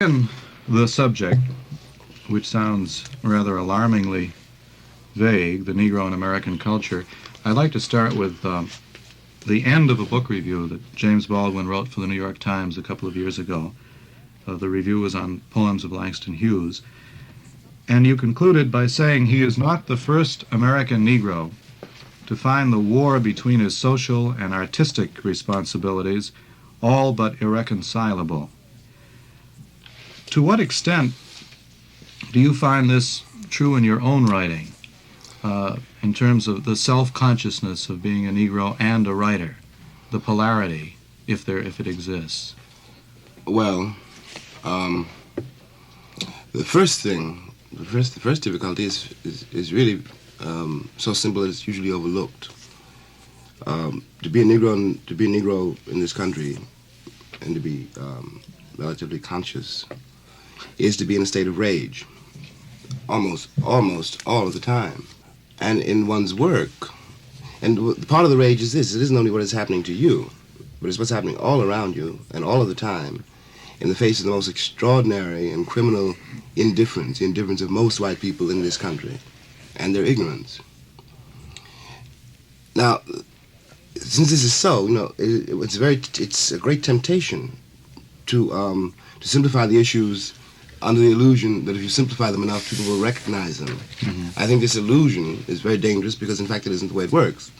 begin the subject, which sounds rather alarmingly vague, the Negro in American culture, I'd like to start with the end of a book review that James Baldwin wrote for the New York Times a couple of years ago. The review was on poems of Langston Hughes. And you concluded by saying he is not the first American Negro to find the war between his social and artistic responsibilities all but irreconcilable. To what extent do you find this true in your own writing, in terms of the self-consciousness of being a Negro and a writer, the polarity, if it exists? Well, the first difficulty is really so simple that it's usually overlooked. To be a Negro in this country, and to be relatively conscious, is to be in a state of rage, almost all of the time, and in one's work. And part of the rage is this: it isn't only what is happening to you, but it's what's happening all around you and all of the time, in the face of the most extraordinary and criminal indifference, the indifference of most white people in this country, and their ignorance. Now, since this is so, it's a great temptation to simplify the issues under the illusion that if you simplify them enough, people will recognize them. Mm-hmm. I think this illusion is very dangerous because, in fact, it isn't the way it works.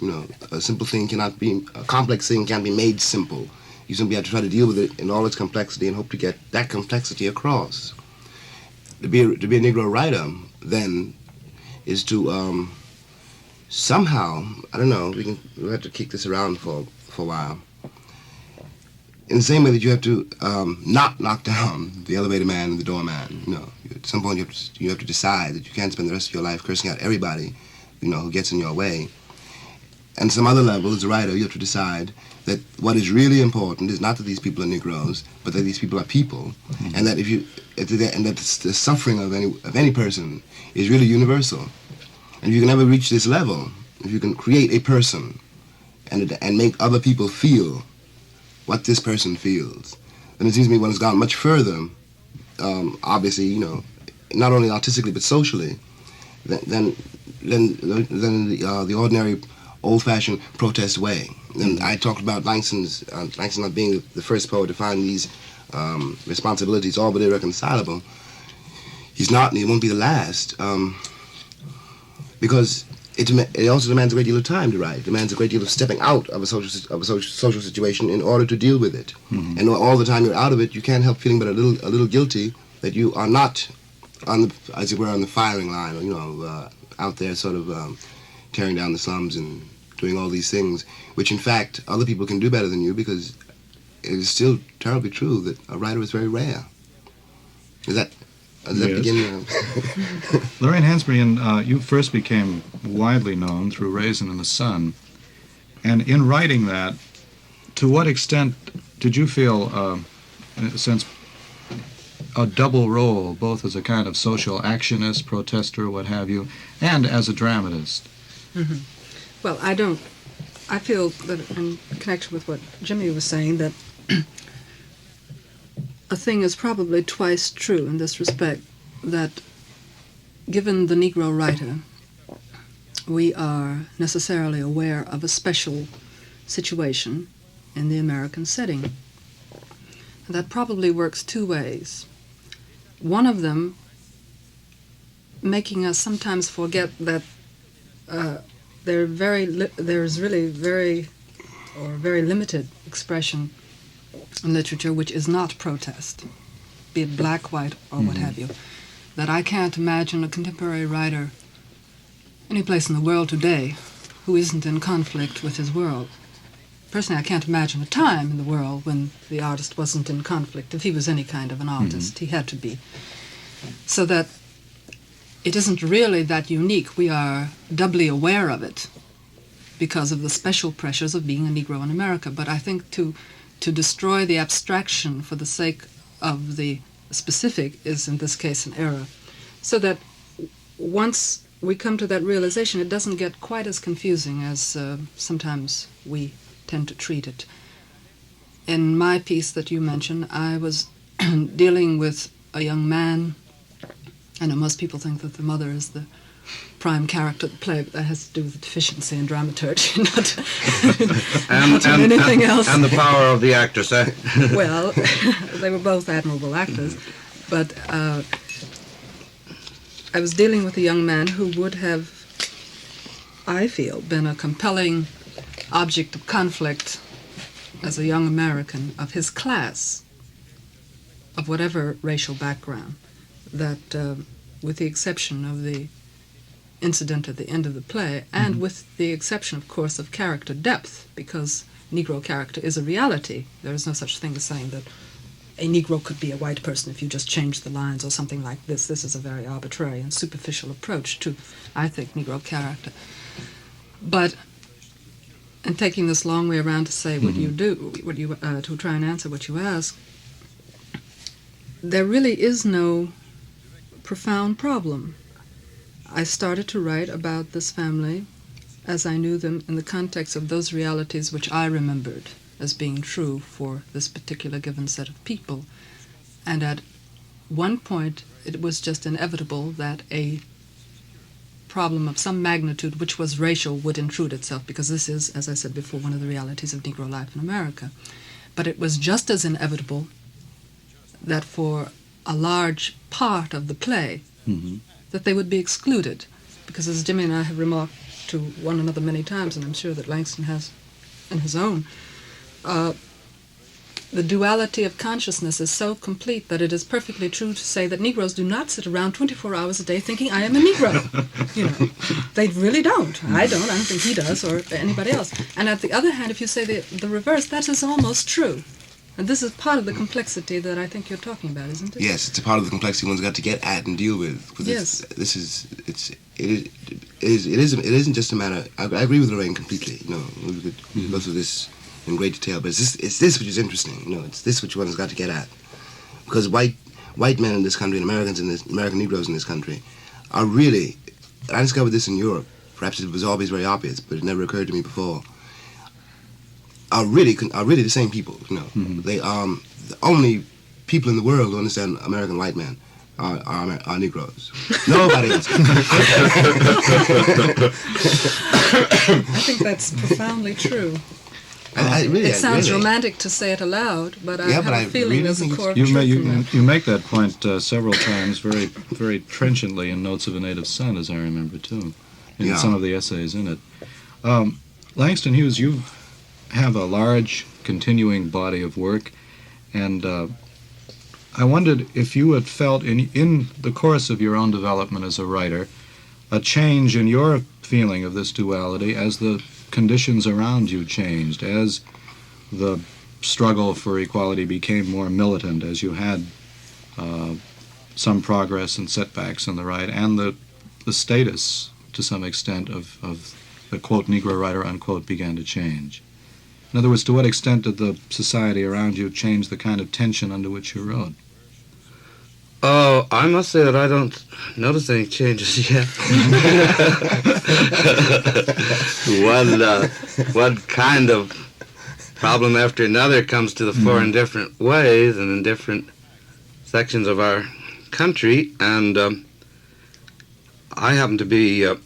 A simple thing a complex thing can't be made simple. You simply have to try to deal with it in all its complexity and hope to get that complexity across. To be a Negro writer, then, is to somehow, I don't know, we'll have to kick this around for a while. In the same way that you have to not knock down the elevator man and the doorman. At some point you have to decide that you can't spend the rest of your life cursing out everybody, who gets in your way. And some other level, as a writer, you have to decide that what is really important is not that these people are Negroes, but that these people are people, mm-hmm. and that the suffering of any person is really universal. And if you can ever reach this level, if you can create a person and make other people feel what this person feels, then it seems to me one has gone much further, obviously, not only artistically but socially, than the ordinary old-fashioned protest way. And I talked about Langston not being the first poet to find these responsibilities all but irreconcilable. He's not, and he won't be the last, because it also demands a great deal of time to write. It demands a great deal of stepping out of a social situation in order to deal with it. Mm-hmm. And all the time you're out of it, you can't help feeling but a little guilty that you are not as it were, on the firing line, out there sort of tearing down the slums and doing all these things, which in fact other people can do better than you, because it is still terribly true that a writer is very rare. Does that begin? Lorraine Hansberry, you first became widely known through Raisin in the Sun, and in writing that, to what extent did you feel, in a sense, a double role, both as a kind of social actionist, protester, what have you, and as a dramatist? Mm-hmm. Well, I feel that in connection with what Jimmy was saying, that a thing is probably twice true in this respect, that given the Negro writer, we are necessarily aware of a special situation in the American setting. That probably works two ways. One of them making us sometimes forget that there's really very limited expression in literature which is not protest, be it black, white, or what have you. That I can't imagine a contemporary writer any place in the world today who isn't in conflict with his world. Personally, I can't imagine a time in the world when the artist wasn't in conflict. If he was any kind of an artist, he had to be. So that it isn't really that unique. We are doubly aware of it because of the special pressures of being a Negro in America. But I think to destroy the abstraction for the sake of the specific is, in this case, an error. So that once we come to that realization, it doesn't get quite as confusing as sometimes we tend to treat it. In my piece that you mentioned, I was dealing with a young man. I know most people think that the mother is the prime character of the play, but that has to do with deficiency in dramaturgy, not anything else. And the power of the actress, eh? Well, they were both admirable actors, but I was dealing with a young man who would have, I feel, been a compelling object of conflict as a young American of his class, of whatever racial background, that with the exception of the incident at the end of the play, and with the exception, of course, of character depth, because Negro character is a reality. There is no such thing as saying that a Negro could be a white person if you just change the lines or something like this. This is a very arbitrary and superficial approach to, I think, Negro character. But, and taking this long way around to say what you do, to try and answer what you ask, there really is no profound problem. I started to write about this family as I knew them in the context of those realities which I remembered as being true for this particular given set of people. And at one point, it was just inevitable that a problem of some magnitude, which was racial, would intrude itself, because this is, as I said before, one of the realities of Negro life in America. But it was just as inevitable that for a large part of the play, that they would be excluded, because as Jimmy and I have remarked to one another many times, and I'm sure that Langston has in his own, the duality of consciousness is so complete that it is perfectly true to say that Negroes do not sit around 24 hours a day thinking, I am a Negro. You know, they really don't. I don't think he does, or anybody else. And at the other hand, if you say the reverse, that is almost true. And this is part of the complexity that I think you're talking about, isn't it? Yes, it's a part of the complexity one's got to get at and deal with. Yes. It isn't just a matter. I agree with Lorraine completely. You know, we could go through this in great detail, but it's this which is interesting. You know, it's this which one's got to get at, because white men in this country and American Negroes in this country are really. I discovered this in Europe. Perhaps it was always very obvious, but it never occurred to me before. Are really the same people, you know. They the only people in the world who understand American white men are Negroes. Nobody else. I think that's profoundly true. It sounds romantic to say it aloud, but I have a feeling there's a core of truth in that. You make that point several times, very, very trenchantly in Notes of a Native Son, as I remember too, in some of the essays in it. Langston Hughes, you have a large continuing body of work, and I wondered if you had felt in the course of your own development as a writer a change in your feeling of this duality as the conditions around you changed, as the struggle for equality became more militant, as you had some progress and setbacks in the right, and the status to some extent of the quote Negro writer unquote began to change. In other words, to what extent did the society around you change the kind of tension under which you wrote? Oh, I must say that I don't notice any changes yet. One kind of problem after another comes to the fore in different ways and in different sections of our country, and I happen to be a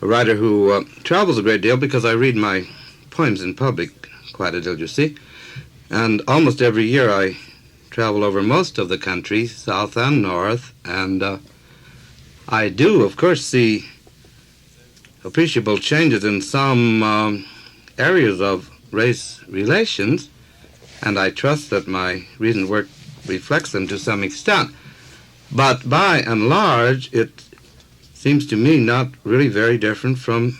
writer who travels a great deal because I read my poems in public quite a deal, you see. And almost every year I travel over most of the country, south and north, and I do, of course, see appreciable changes in some areas of race relations, and I trust that my recent work reflects them to some extent. But by and large, it seems to me not really very different from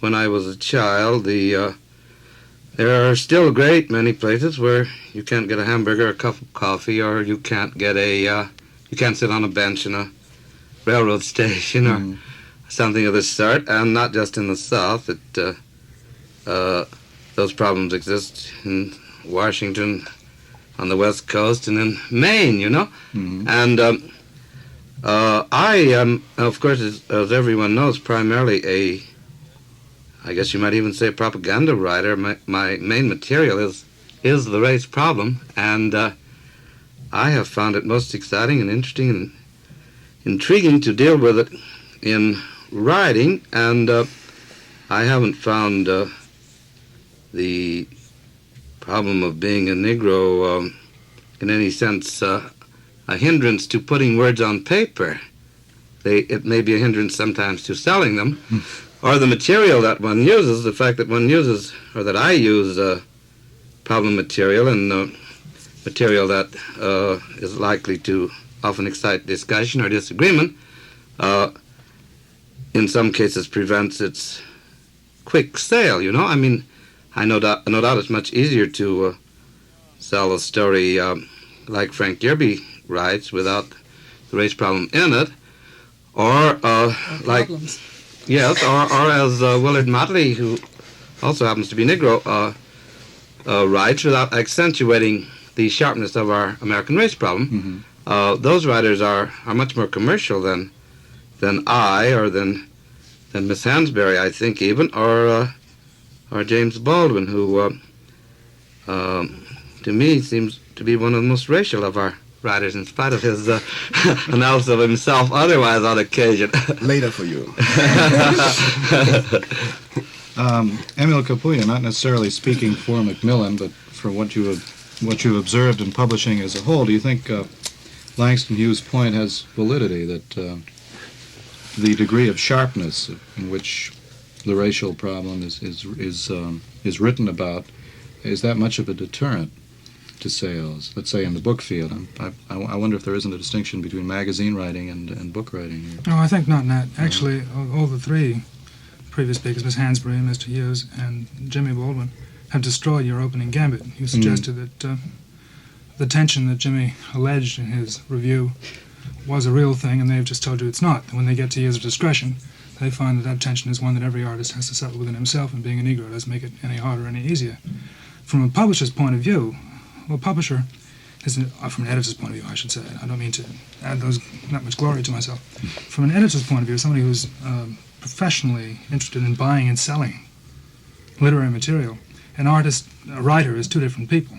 when I was a child. There are still a great many places where you can't get a hamburger or a cup of coffee, or you can't get you can't sit on a bench in a railroad station or something of this sort. And not just in the South. Those problems exist in Washington, on the West Coast, and in Maine, you know. And I am, of course, as everyone knows, primarily I guess you might even say a propaganda writer. My main material is the race problem, and I have found it most exciting and interesting and intriguing to deal with it in writing, and I haven't found the problem of being a Negro in any sense a hindrance to putting words on paper. It may be a hindrance sometimes to selling them, or the material that one uses, the fact that one uses, or that I use problem material and material that is likely to often excite discussion or disagreement, in some cases prevents its quick sale, you know? I mean, I no doubt it's much easier to sell a story like Frank Yerby writes without the race problem in it, or like, yes, or as Willard Motley, who also happens to be Negro, writes without accentuating the sharpness of our American race problem. Those writers are much more commercial than I, or than Miss Hansberry, I think, even, or James Baldwin, who to me seems to be one of the most racial of our writers, in spite of his analysis of himself otherwise on occasion. Later for you. Emile Capouya, not necessarily speaking for Macmillan, but for what you have observed in publishing as a whole, do you think Langston Hughes' point has validity, that the degree of sharpness in which the racial problem is written about, is that much of a deterrent to sales, let's say in the book field? I wonder if there isn't a distinction between magazine writing and book writing here. Oh, I think not, Nat. Actually, all the three previous speakers, Miss Hansberry, Mr. Hughes, and Jimmy Baldwin, have destroyed your opening gambit. You suggested that the tension that Jimmy alleged in his review was a real thing, and they've just told you it's not. And when they get to years of discretion, they find that tension is one that every artist has to settle within himself, and being a Negro doesn't make it any harder or any easier. From a publisher's point of view, well, publisher is, from an editor's point of view, I should say, I don't mean to add that much glory to myself. From an editor's point of view, somebody who's professionally interested in buying and selling literary material, a writer is two different people.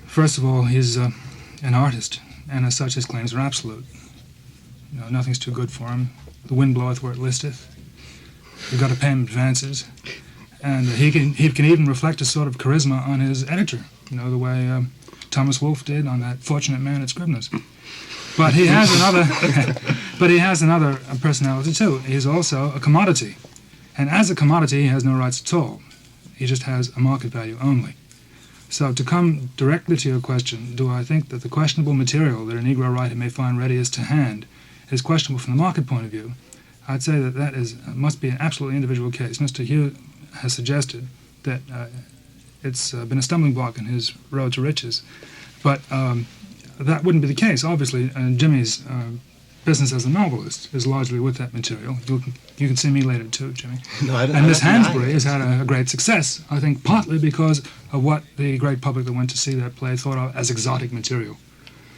First of all, he's an artist, and as such his claims are absolute. You know, nothing's too good for him. The wind bloweth where it listeth. You've got to pay him advances. And he can even reflect a sort of charisma on his editor, you know, the way Thomas Wolfe did on that Fortunate Man at Scribner's. But he has another personality too. He's also a commodity. And as a commodity, he has no rights at all. He just has a market value only. So to come directly to your question, do I think that the questionable material that a Negro writer may find readiest to hand is questionable from the market point of view? I'd say that must be an absolutely individual case. Mr. Hughes has suggested that it's been a stumbling block in his road to riches. But that wouldn't be the case, obviously. Jimmy's business as a novelist is largely with that material. You can see me later too, Jimmy. No, and Miss Hansberry has had a great success, I think, partly because of what the great public that went to see that play thought of as exotic material.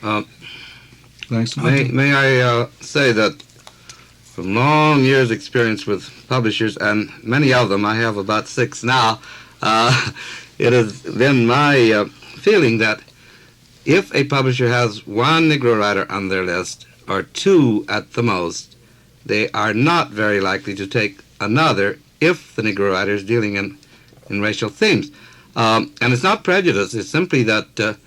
Thanks. May I say that from long years' experience with publishers, and many of them, I have about 6 now, it has been my feeling that if a publisher has one Negro writer on their list, or 2 at the most, they are not very likely to take another if the Negro writer is dealing in racial themes. And it's not prejudice, it's simply that,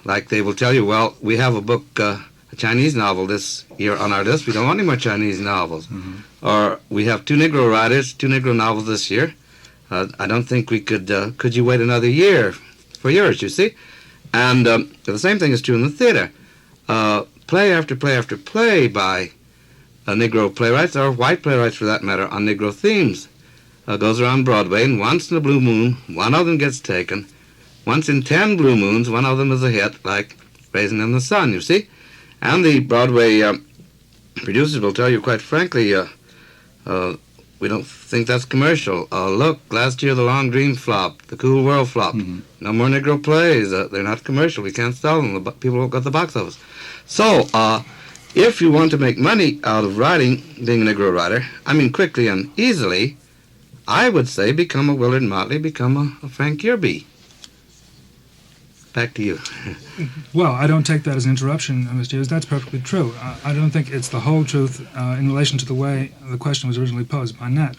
like they will tell you, well, we have a book, a Chinese novel this year on our list, we don't want any more Chinese novels. Or we have 2 Negro writers, 2 Negro novels this year, I don't think we could you wait another year for yours, you see? And the same thing is true in the theater. Play after play after play by Negro playwrights, or white playwrights for that matter, on Negro themes, goes around Broadway, and once in a blue moon, one of them gets taken. Once in 10 blue moons, one of them is a hit, like Raisin in the Sun, you see? And the Broadway producers will tell you quite frankly, we don't think that's commercial. Look, last year The Long Dream flopped, The Cool World flopped. No more Negro plays, they're not commercial, we can't sell them, people won't go to the box office. So, if you want to make money out of writing, being a Negro writer, I mean quickly and easily, I would say become a Willard Motley, become a Frank Yerby. back to you. Well, I don't take that as an interruption, Mr. Hughes. That's perfectly true. I don't think it's the whole truth in relation to the way the question was originally posed by Nat.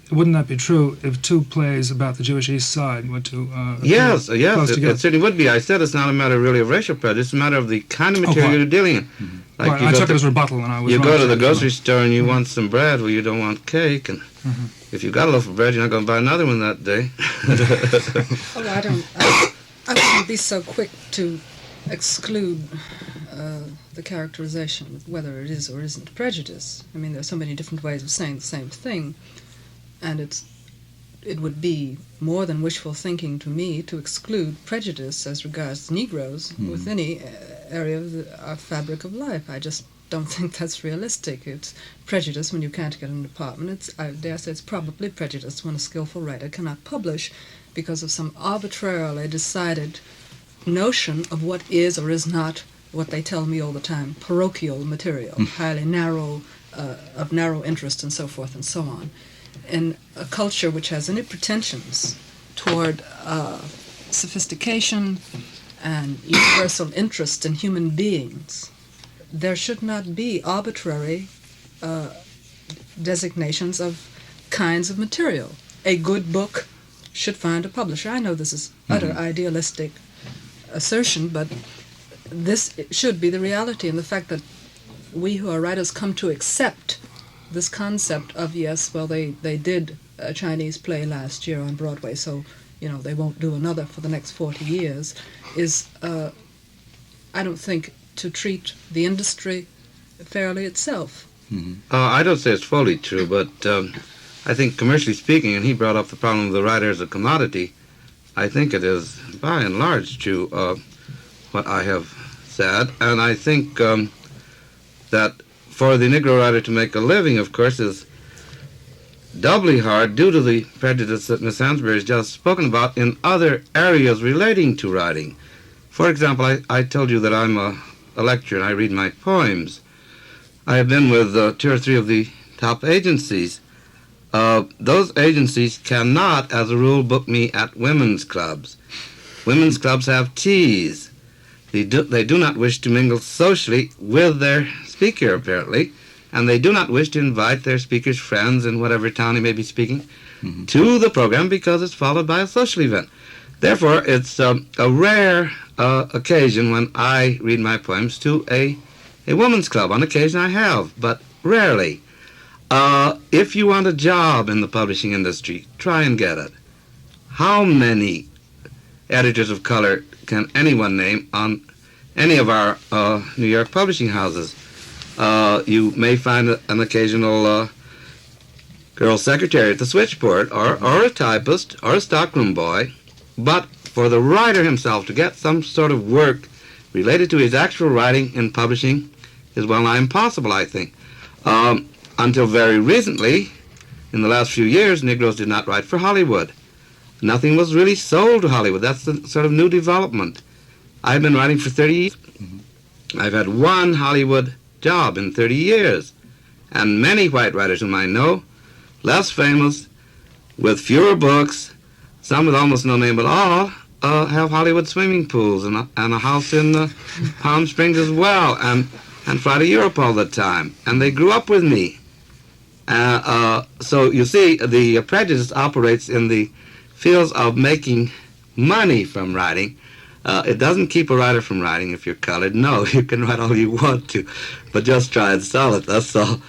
Wouldn't that be true if two plays about the Jewish East Side were to Yes, close it together? certainly would be. I said it's not a matter really of racial prejudice. It's a matter of the kind of material you're dealing in. Like Right, I took it as rebuttal, and I was you wrong go to the as well. grocery store and you want some bread, well, you don't want cake, and if you've got a loaf of bread, you're not going to buy another one that day. I wouldn't be so quick to exclude the characterization, whether it is or isn't prejudice. I mean, there are so many different ways of saying the same thing, and it would be more than wishful thinking to me to exclude prejudice as regards Negroes with any area of our fabric of life. I just don't think that's realistic. It's prejudice when you can't get an apartment. I dare say it's probably prejudice when a skillful writer cannot publish because of some arbitrarily decided notion of what is or is not what they tell me all the time, parochial material, highly narrow, of narrow interest and so forth and so on. In a culture which has any pretensions toward sophistication and universal interest in human beings, there should not be arbitrary designations of kinds of material. A good book should find a publisher. I know this is utter idealistic assertion, but this should be the reality, and the fact that we who are writers come to accept this concept of, yes, well, they did a Chinese play last year on Broadway, so, they won't do another for the next 40 years, is, I don't think, to treat the industry fairly itself. I don't say it's fully true, but I think commercially speaking, and he brought up the problem of the writer as a commodity, I think it is, by and large, true, what I have said, and I think that for the Negro writer to make a living, of course, is doubly hard due to the prejudice that Miss Hansberry has just spoken about in other areas relating to writing. For example, I told you that I'm a lecturer and I read my poems. I have been with 2 or 3 of the top agencies. Those agencies cannot, as a rule, book me at women's clubs. Women's clubs have teas. They do not wish to mingle socially with their speaker, apparently, and they do not wish to invite their speaker's friends in whatever town he may be speaking to the program because it's followed by a social event. Therefore, it's a rare occasion when I read my poems to a women's club. On occasion I have, but rarely. If you want a job in the publishing industry, try and get it. How many editors of color can anyone name on any of our New York publishing houses? You may find an occasional girl secretary at the switchboard, or a typist, or a stockroom boy, but for the writer himself to get some sort of work related to his actual writing in publishing is well nigh impossible, I think. Until very recently, in the last few years, Negroes did not write for Hollywood. Nothing was really sold to Hollywood. That's the sort of new development. I've been writing for 30 years. I've had one Hollywood job in 30 years. And many white writers whom I know, less famous, with fewer books, some with almost no name at all, have Hollywood swimming pools and a house in Palm Springs as well, and fly to Europe all the time. And they grew up with me. So you see, the prejudice operates in the fields of making money from writing. It doesn't keep a writer from writing if you're colored. No, you can write all you want to, but just try and sell it, that's all.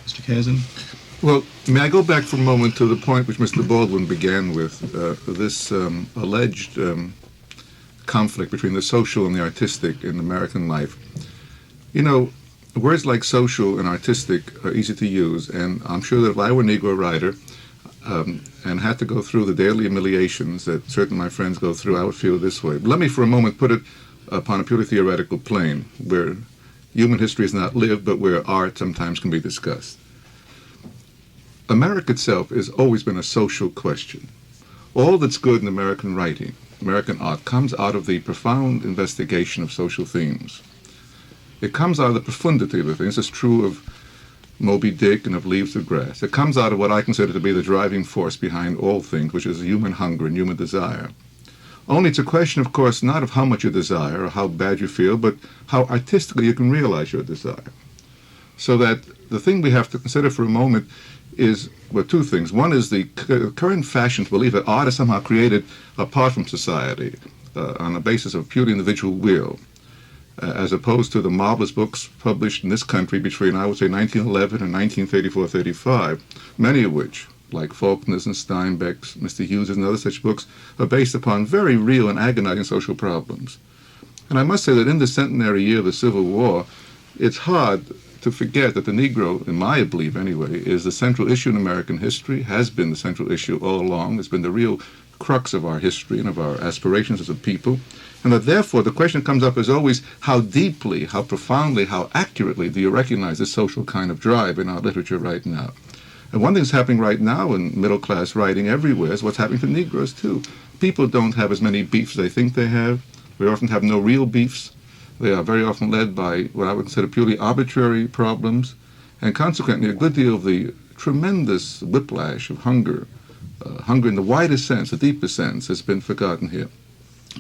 Mr. Kazin? Well, may I go back for a moment to the point which Mr. Baldwin began with, this alleged conflict between the social and the artistic in American life. You know, words like social and artistic are easy to use, and I'm sure that if I were a Negro writer and had to go through the daily humiliations that certain of my friends go through, I would feel this way. But let me for a moment put it upon a purely theoretical plane, where human history is not lived, but where art sometimes can be discussed. America itself has always been a social question. All that's good in American writing, American art, comes out of the profound investigation of social themes. It comes out of the profundity of the things. It's true of Moby Dick and of Leaves of Grass. It comes out of what I consider to be the driving force behind all things, which is human hunger and human desire. Only it's a question, of course, not of how much you desire or how bad you feel, but how artistically you can realize your desire. So that the thing we have to consider for a moment is, well, two things. One is the current fashion to believe that art is somehow created apart from society on the basis of purely individual will, as opposed to the marvelous books published in this country between, I would say, 1911 and 1934-35, many of which, like Faulkner's and Steinbeck's, Mr. Hughes' and other such books, are based upon very real and agonizing social problems. And I must say that in the centenary year of the Civil War, it's hard to forget that the Negro, in my belief anyway, is the central issue in American history, has been the central issue all along. It's been the real crux of our history and of our aspirations as a people. And that therefore the question comes up is always how deeply, how profoundly, how accurately do you recognize this social kind of drive in our literature right now? And one thing that's happening right now in middle-class writing everywhere is what's happening to Negroes, too. People don't have as many beefs as they think they have. We often have no real beefs. They are very often led by what I would consider purely arbitrary problems. And consequently, a good deal of the tremendous whiplash of hunger, hunger in the widest sense, the deepest sense, has been forgotten here.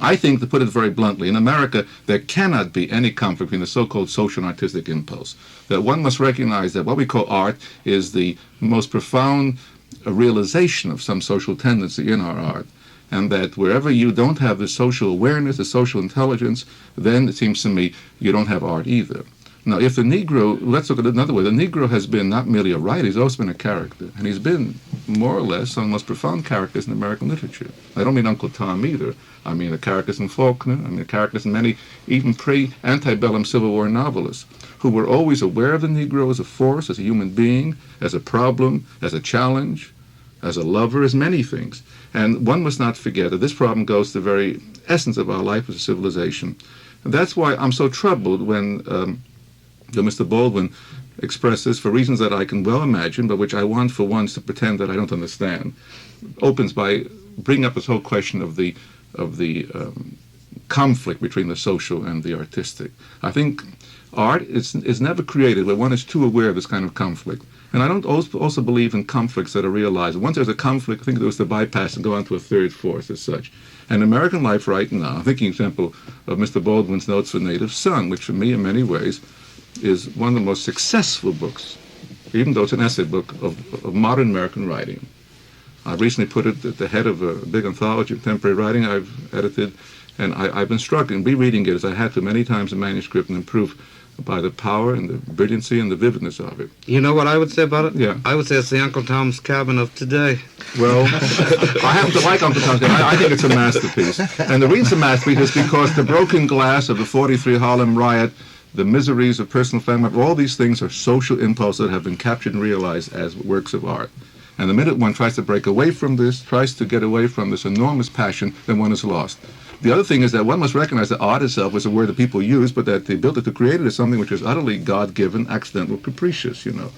I think, to put it very bluntly, in America, there cannot be any conflict between the so-called social and artistic impulse. That one must recognize that what we call art is the most profound realization of some social tendency in our art, and that wherever you don't have the social awareness, the social intelligence, then it seems to me you don't have art either. Now, if the Negro, let's look at it another way, the Negro has been not merely a writer, he's also been a character, and he's been more or less one of the most profound characters in American literature. I don't mean Uncle Tom either. I mean the characters in Faulkner, I mean the characters in many even pre-antebellum Civil War novelists who were always aware of the Negro as a force, as a human being, as a problem, as a challenge, as a lover, as many things. And one must not forget that this problem goes to the very essence of our life as a civilization. And that's why I'm so troubled when Mr. Baldwin expresses, for reasons that I can well imagine, but which I want for once to pretend that I don't understand, opens by bringing up this whole question of the conflict between the social and the artistic. I think art is never created where one is too aware of this kind of conflict. And I don't also believe in conflicts that are realized. Once there's a conflict, I think there was to bypass and go on to a third force as such. And American life right now, I'm thinking, for example, of Mr. Baldwin's Notes for Native Son, which for me in many ways is one of the most successful books, even though it's an essay book, of modern American writing. I recently put it at the head of a big anthology of contemporary writing I've edited, and I've been struggling, rereading it as I had to many times in manuscript and improve by the power and the brilliancy and the vividness of it. You know what I would say about it? Yeah. I would say it's the Uncle Tom's Cabin of today. Well, I happen to like Uncle Tom's Cabin. I think it's a masterpiece. And the reason it's a masterpiece is because the broken glass of the 43 Harlem riot, the miseries of personal family, all these things are social impulses that have been captured and realized as works of art. And the minute one tries to break away from this, tries to get away from this enormous passion, then one is lost. The other thing is that one must recognize that art itself is a word that people use, but that the ability to create it is something which is utterly God-given, accidental, capricious, you know.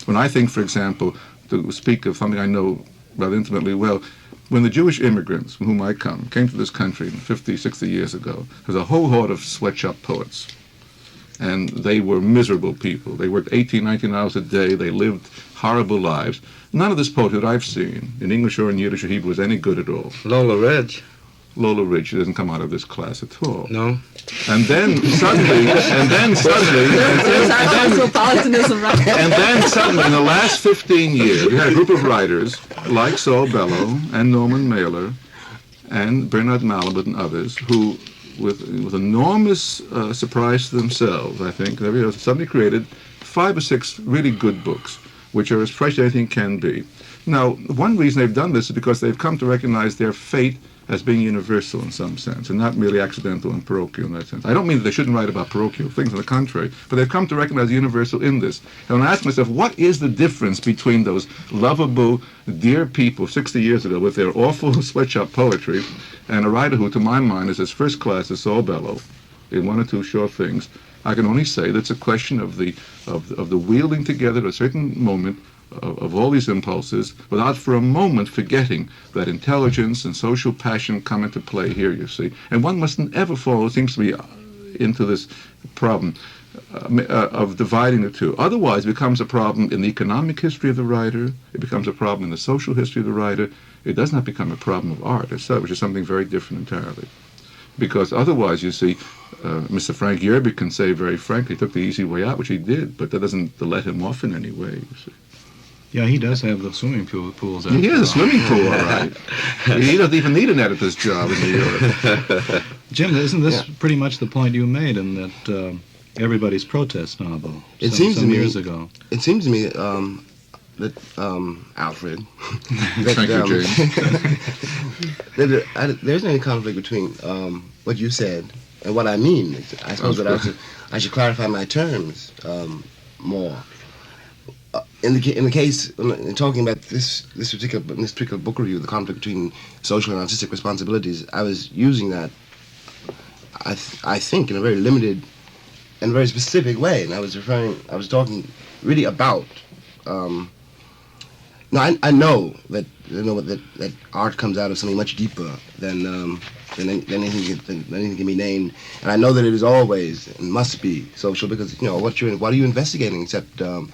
When I think, for example, to speak of something I know rather intimately well, when the Jewish immigrants from whom I came to this country 50, 60 years ago, there was a whole horde of sweatshop poets. And they were miserable people. They worked 18, 19 hours a day. They lived horrible lives. None of this poetry that I've seen, in English or in Yiddish or Hebrew, was any good at all. Lola Ridge. Lola Ridge doesn't come out of this class at all. No. And then suddenly, in the last 15 years, we had a group of writers like Saul Bellow and Norman Mailer and Bernard Malamud and others who, with enormous surprise to themselves, I think, they suddenly created 5 or 6 really good books, which are as fresh as anything can be. Now, one reason they've done this is because they've come to recognize their fate as being universal in some sense, and not merely accidental and parochial in that sense. I don't mean that they shouldn't write about parochial things, on the contrary, but they've come to recognize the universal in this. And when I ask myself, what is the difference between those lovable, dear people 60 years ago with their awful sweatshop poetry, and a writer who, to my mind, is as first class as Saul Bellow in 1 or 2 short things? I can only say that it's a question of the wielding together at a certain moment of all these impulses, without for a moment forgetting that intelligence and social passion come into play here, you see. And one mustn't ever fall, it seems to me, into this problem of dividing the two. Otherwise, it becomes a problem in the economic history of the writer. It becomes a problem in the social history of the writer. It does not become a problem of art itself, which is something very different entirely. Because otherwise, you see, Mr. Frank Yerby can say very frankly, he took the easy way out, which he did, but that doesn't let him off in any way, you see. Yeah, he does have the swimming pools. He has a swimming pool, all right. He doesn't even need an editor's job in New York. Jim, isn't this pretty much the point you made in that everybody's protest novel some years ago? It seems to me that Alfred, that, Thank you, James. there isn't any conflict between what you said and what I mean. I suppose that I should clarify my terms more. In the case, in talking about this particular book review, the conflict between social and artistic responsibilities, I was using that, I think, in a very limited and very specific way, and I was talking really about. I know that art comes out of something much deeper than anything can be named, and I know that it is always and must be social because what are you investigating except the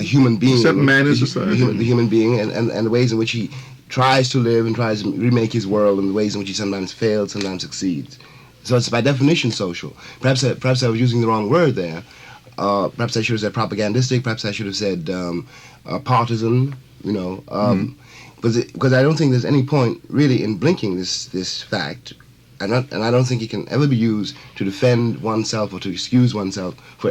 human being, except man in society, the human being, and the ways in which he tries to live and tries to remake his world, and the ways in which he sometimes fails, sometimes succeeds. So it's by definition social. Perhaps I was using the wrong word there. Perhaps I should have said propagandistic. Perhaps I should have said partisan. Because I don't think there's any point really in blinking this fact, and I don't think it can ever be used to defend oneself or to excuse oneself for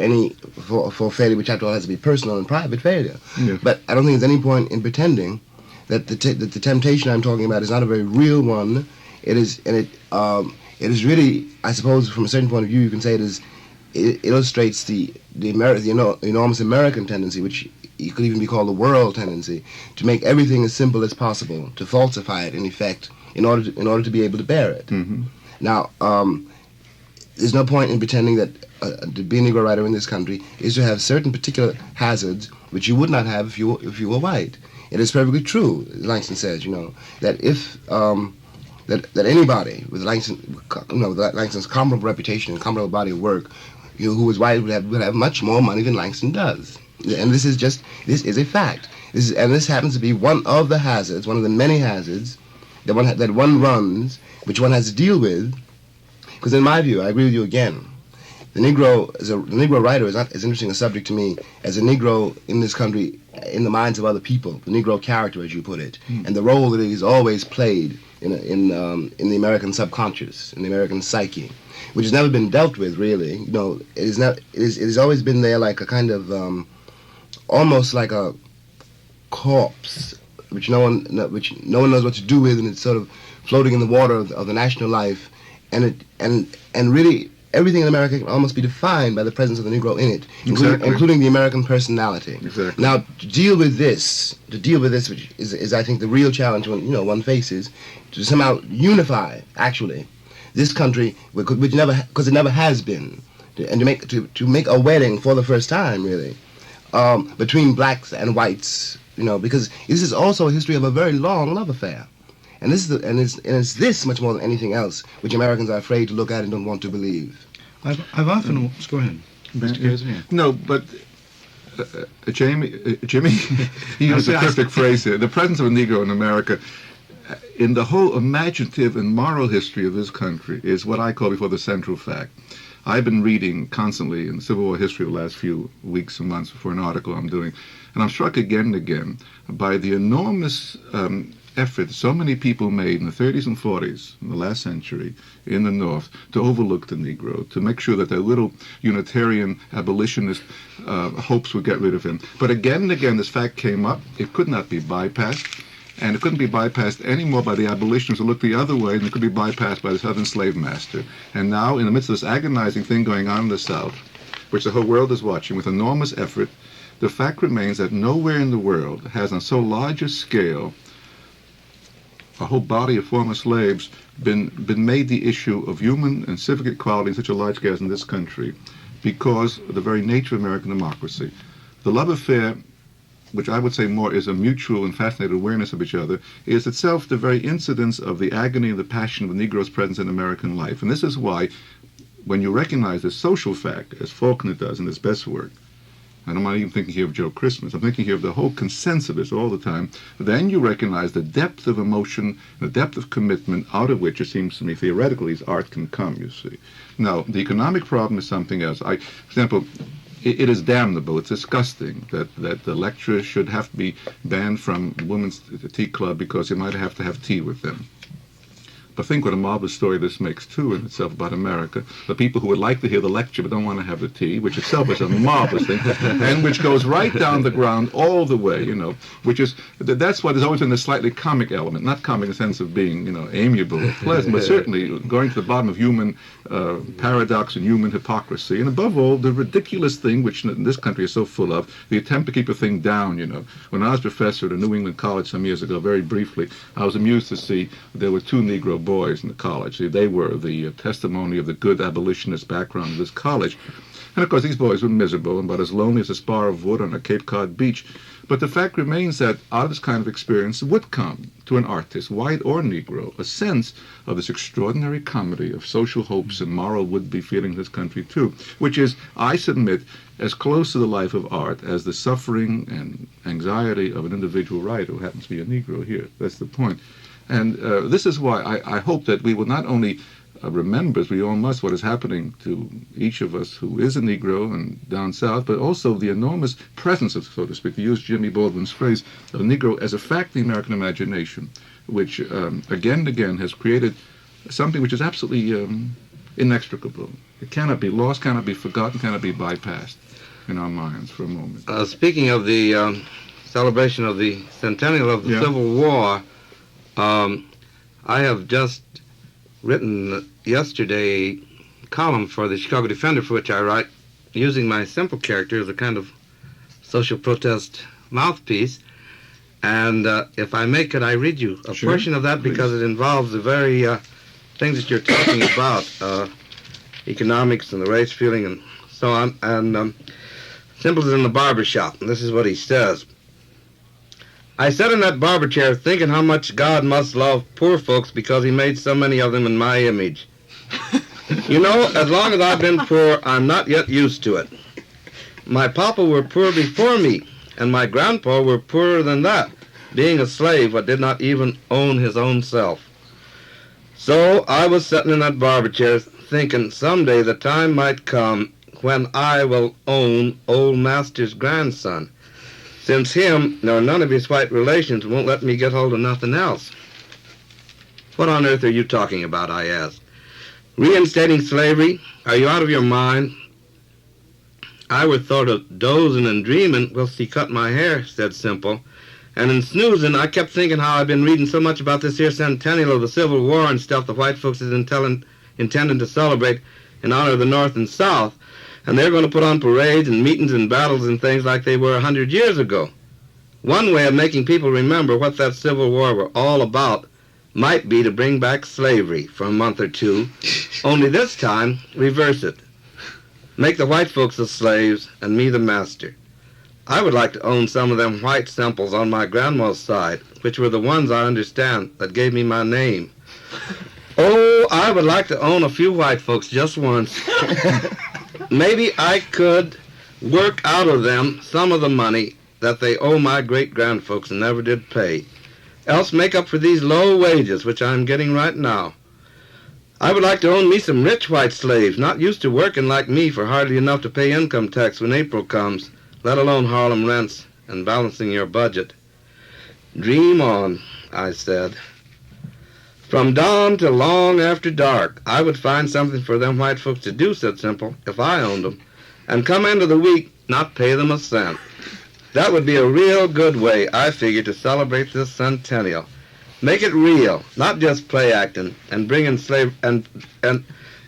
failure, which after all has to be personal and private failure. Yeah. But I don't think there's any point in pretending that the temptation I'm talking about is not a very real one. It is really, I suppose, from a certain point of view, you can say it illustrates the enormous American tendency, which it could even be called the world tendency, to make everything as simple as possible, to falsify it in effect, in order to be able to bear it. Mm-hmm. Now, there's no point in pretending that to be a Negro writer in this country is to have certain particular hazards which you would not have if you were white. It is perfectly true, Langston says, that if that anybody with Langston's comparable reputation and comparable body of work, who was white would have much more money than Langston does. And this is a fact. This happens to be one of the hazards, one of the many hazards that one runs, which one has to deal with. Because in my view, I agree with you again. The Negro writer is not as interesting a subject to me as a Negro in this country, in the minds of other people. The Negro character, as you put it, and the role that he's always played in the American subconscious, in the American psyche, which has never been dealt with really. It has always been there like a kind of almost like a corpse, which no one knows what to do with, and it's sort of floating in the water of the national life, and really everything in America can almost be defined by the presence of the Negro in it, including the American personality. Exactly. Now, to deal with this, which is I think the real challenge one faces, to somehow unify actually this country, because it never has been, and to make a wedding for the first time really between blacks and whites, because this is also a history of a very long love affair. And it's this much more than anything else which Americans are afraid to look at and don't want to believe. I've often go ahead, Mr. Kazin. No, but Jimmy, he used a perfect phrase here. The presence of a Negro in America, in the whole imaginative and moral history of this country, is what I call before the central fact. I've been reading constantly in the Civil War history the last few weeks and months for an article I'm doing, and I'm struck again and again by the enormous effort so many people made in the 30s and 40s, in the last century, in the North, to overlook the Negro, to make sure that their little Unitarian abolitionist hopes would get rid of him. But again and again, this fact came up. It could not be bypassed, and it couldn't be bypassed anymore by the abolitionists who looked the other way, and it could be bypassed by the Southern slave master. And now, in the midst of this agonizing thing going on in the South, which the whole world is watching with enormous effort, the fact remains that nowhere in the world has on so large a scale a whole body of former slaves been made the issue of human and civic equality in such a large scale as in this country, because of the very nature of American democracy. The love affair, which I would say more is a mutual and fascinated awareness of each other, is itself the very incidence of the agony and the passion of the Negro's presence in American life. And this is why when you recognize the social fact, as Faulkner does in his best work, and I'm not even thinking here of Joe Christmas, I'm thinking here of the whole consensus all the time, then you recognize the depth of emotion, the depth of commitment out of which it seems to me theoretically art can come, you see. Now, the economic problem is something else. For example, it is damnable, it's disgusting that the lecturers should have to be banned from women's tea club because you might have to have tea with them. But think what a marvelous story this makes, too, in itself about America. The people who would like to hear the lecture but don't want to have the tea, which itself is a marvelous thing, and which goes right down the ground all the way, that's why there's always been a slightly comic element, not comic in the sense of being, amiable or pleasant, but certainly going to the bottom of human paradox and human hypocrisy, and above all, the ridiculous thing, which in this country is so full of, the attempt to keep a thing down, When I was professor at a New England college some years ago, very briefly, I was amused to see there were two Negro boys in the college. They were the testimony of the good abolitionist background of this college. And of course, these boys were miserable and about as lonely as a spar of wood on a Cape Cod beach. But the fact remains that out of this kind of experience would come to an artist, white or Negro, a sense of this extraordinary comedy of social hopes and moral would-be feelings in this country too, which is, I submit, as close to the life of art as the suffering and anxiety of an individual writer who happens to be a Negro here. That's the point. And this is why I hope that we will not only remember, as we all must, what is happening to each of us who is a Negro and down south, but also the enormous presence of, so to speak, to use Jimmy Baldwin's phrase, of Negro as a fact in the American imagination, which again and again has created something which is absolutely inextricable. It cannot be lost, cannot be forgotten, cannot be bypassed in our minds for a moment. Speaking of the celebration of the centennial of the Civil War, I have just written yesterday a column for the Chicago Defender, for which I write using my simple character as a kind of social protest mouthpiece. And if I may, could I read you a portion of that, because it involves the very things that you're talking about, economics and the race feeling and so on. And Simple's in the barber shop, and this is what he says. I sat in that barber chair thinking how much God must love poor folks because he made so many of them in my image. As long as I've been poor, I'm not yet used to it. My papa were poor before me, and my grandpa were poorer than that, being a slave but did not even own his own self. So I was sitting in that barber chair thinking someday the time might come when I will own old master's grandson, since him nor none of his white relations won't let me get hold of nothing else. What on earth are you talking about, I asked. Reinstating slavery? Are you out of your mind? I were thought of dozing and dreaming whilst he cut my hair, said Simple. And in snoozing, I kept thinking how I've been reading so much about this here centennial of the Civil War and stuff the white folks is intending to celebrate in honor of the North and South. And they're going to put on parades and meetings and battles and things like they were 100 years ago. One way of making people remember what that Civil War were all about might be to bring back slavery for a month or two, only this time reverse it. Make the white folks the slaves and me the master. I would like to own some of them white Simples on my grandma's side, which were the ones I understand that gave me my name. Oh, I would like to own a few white folks just once. Maybe I could work out of them some of the money that they owe my great-grandfolks and never did pay, else make up for these low wages which I'm getting right now. I would like to own me some rich white slaves, not used to working like me for hardly enough to pay income tax when April comes, let alone Harlem rents and balancing your budget. Dream on, I said. From dawn till long after dark, I would find something for them white folks to do, said Simple, if I owned them, and come end of the week, not pay them a cent. That would be a real good way, I figure, to celebrate this centennial. Make it real, not just play acting, and bring in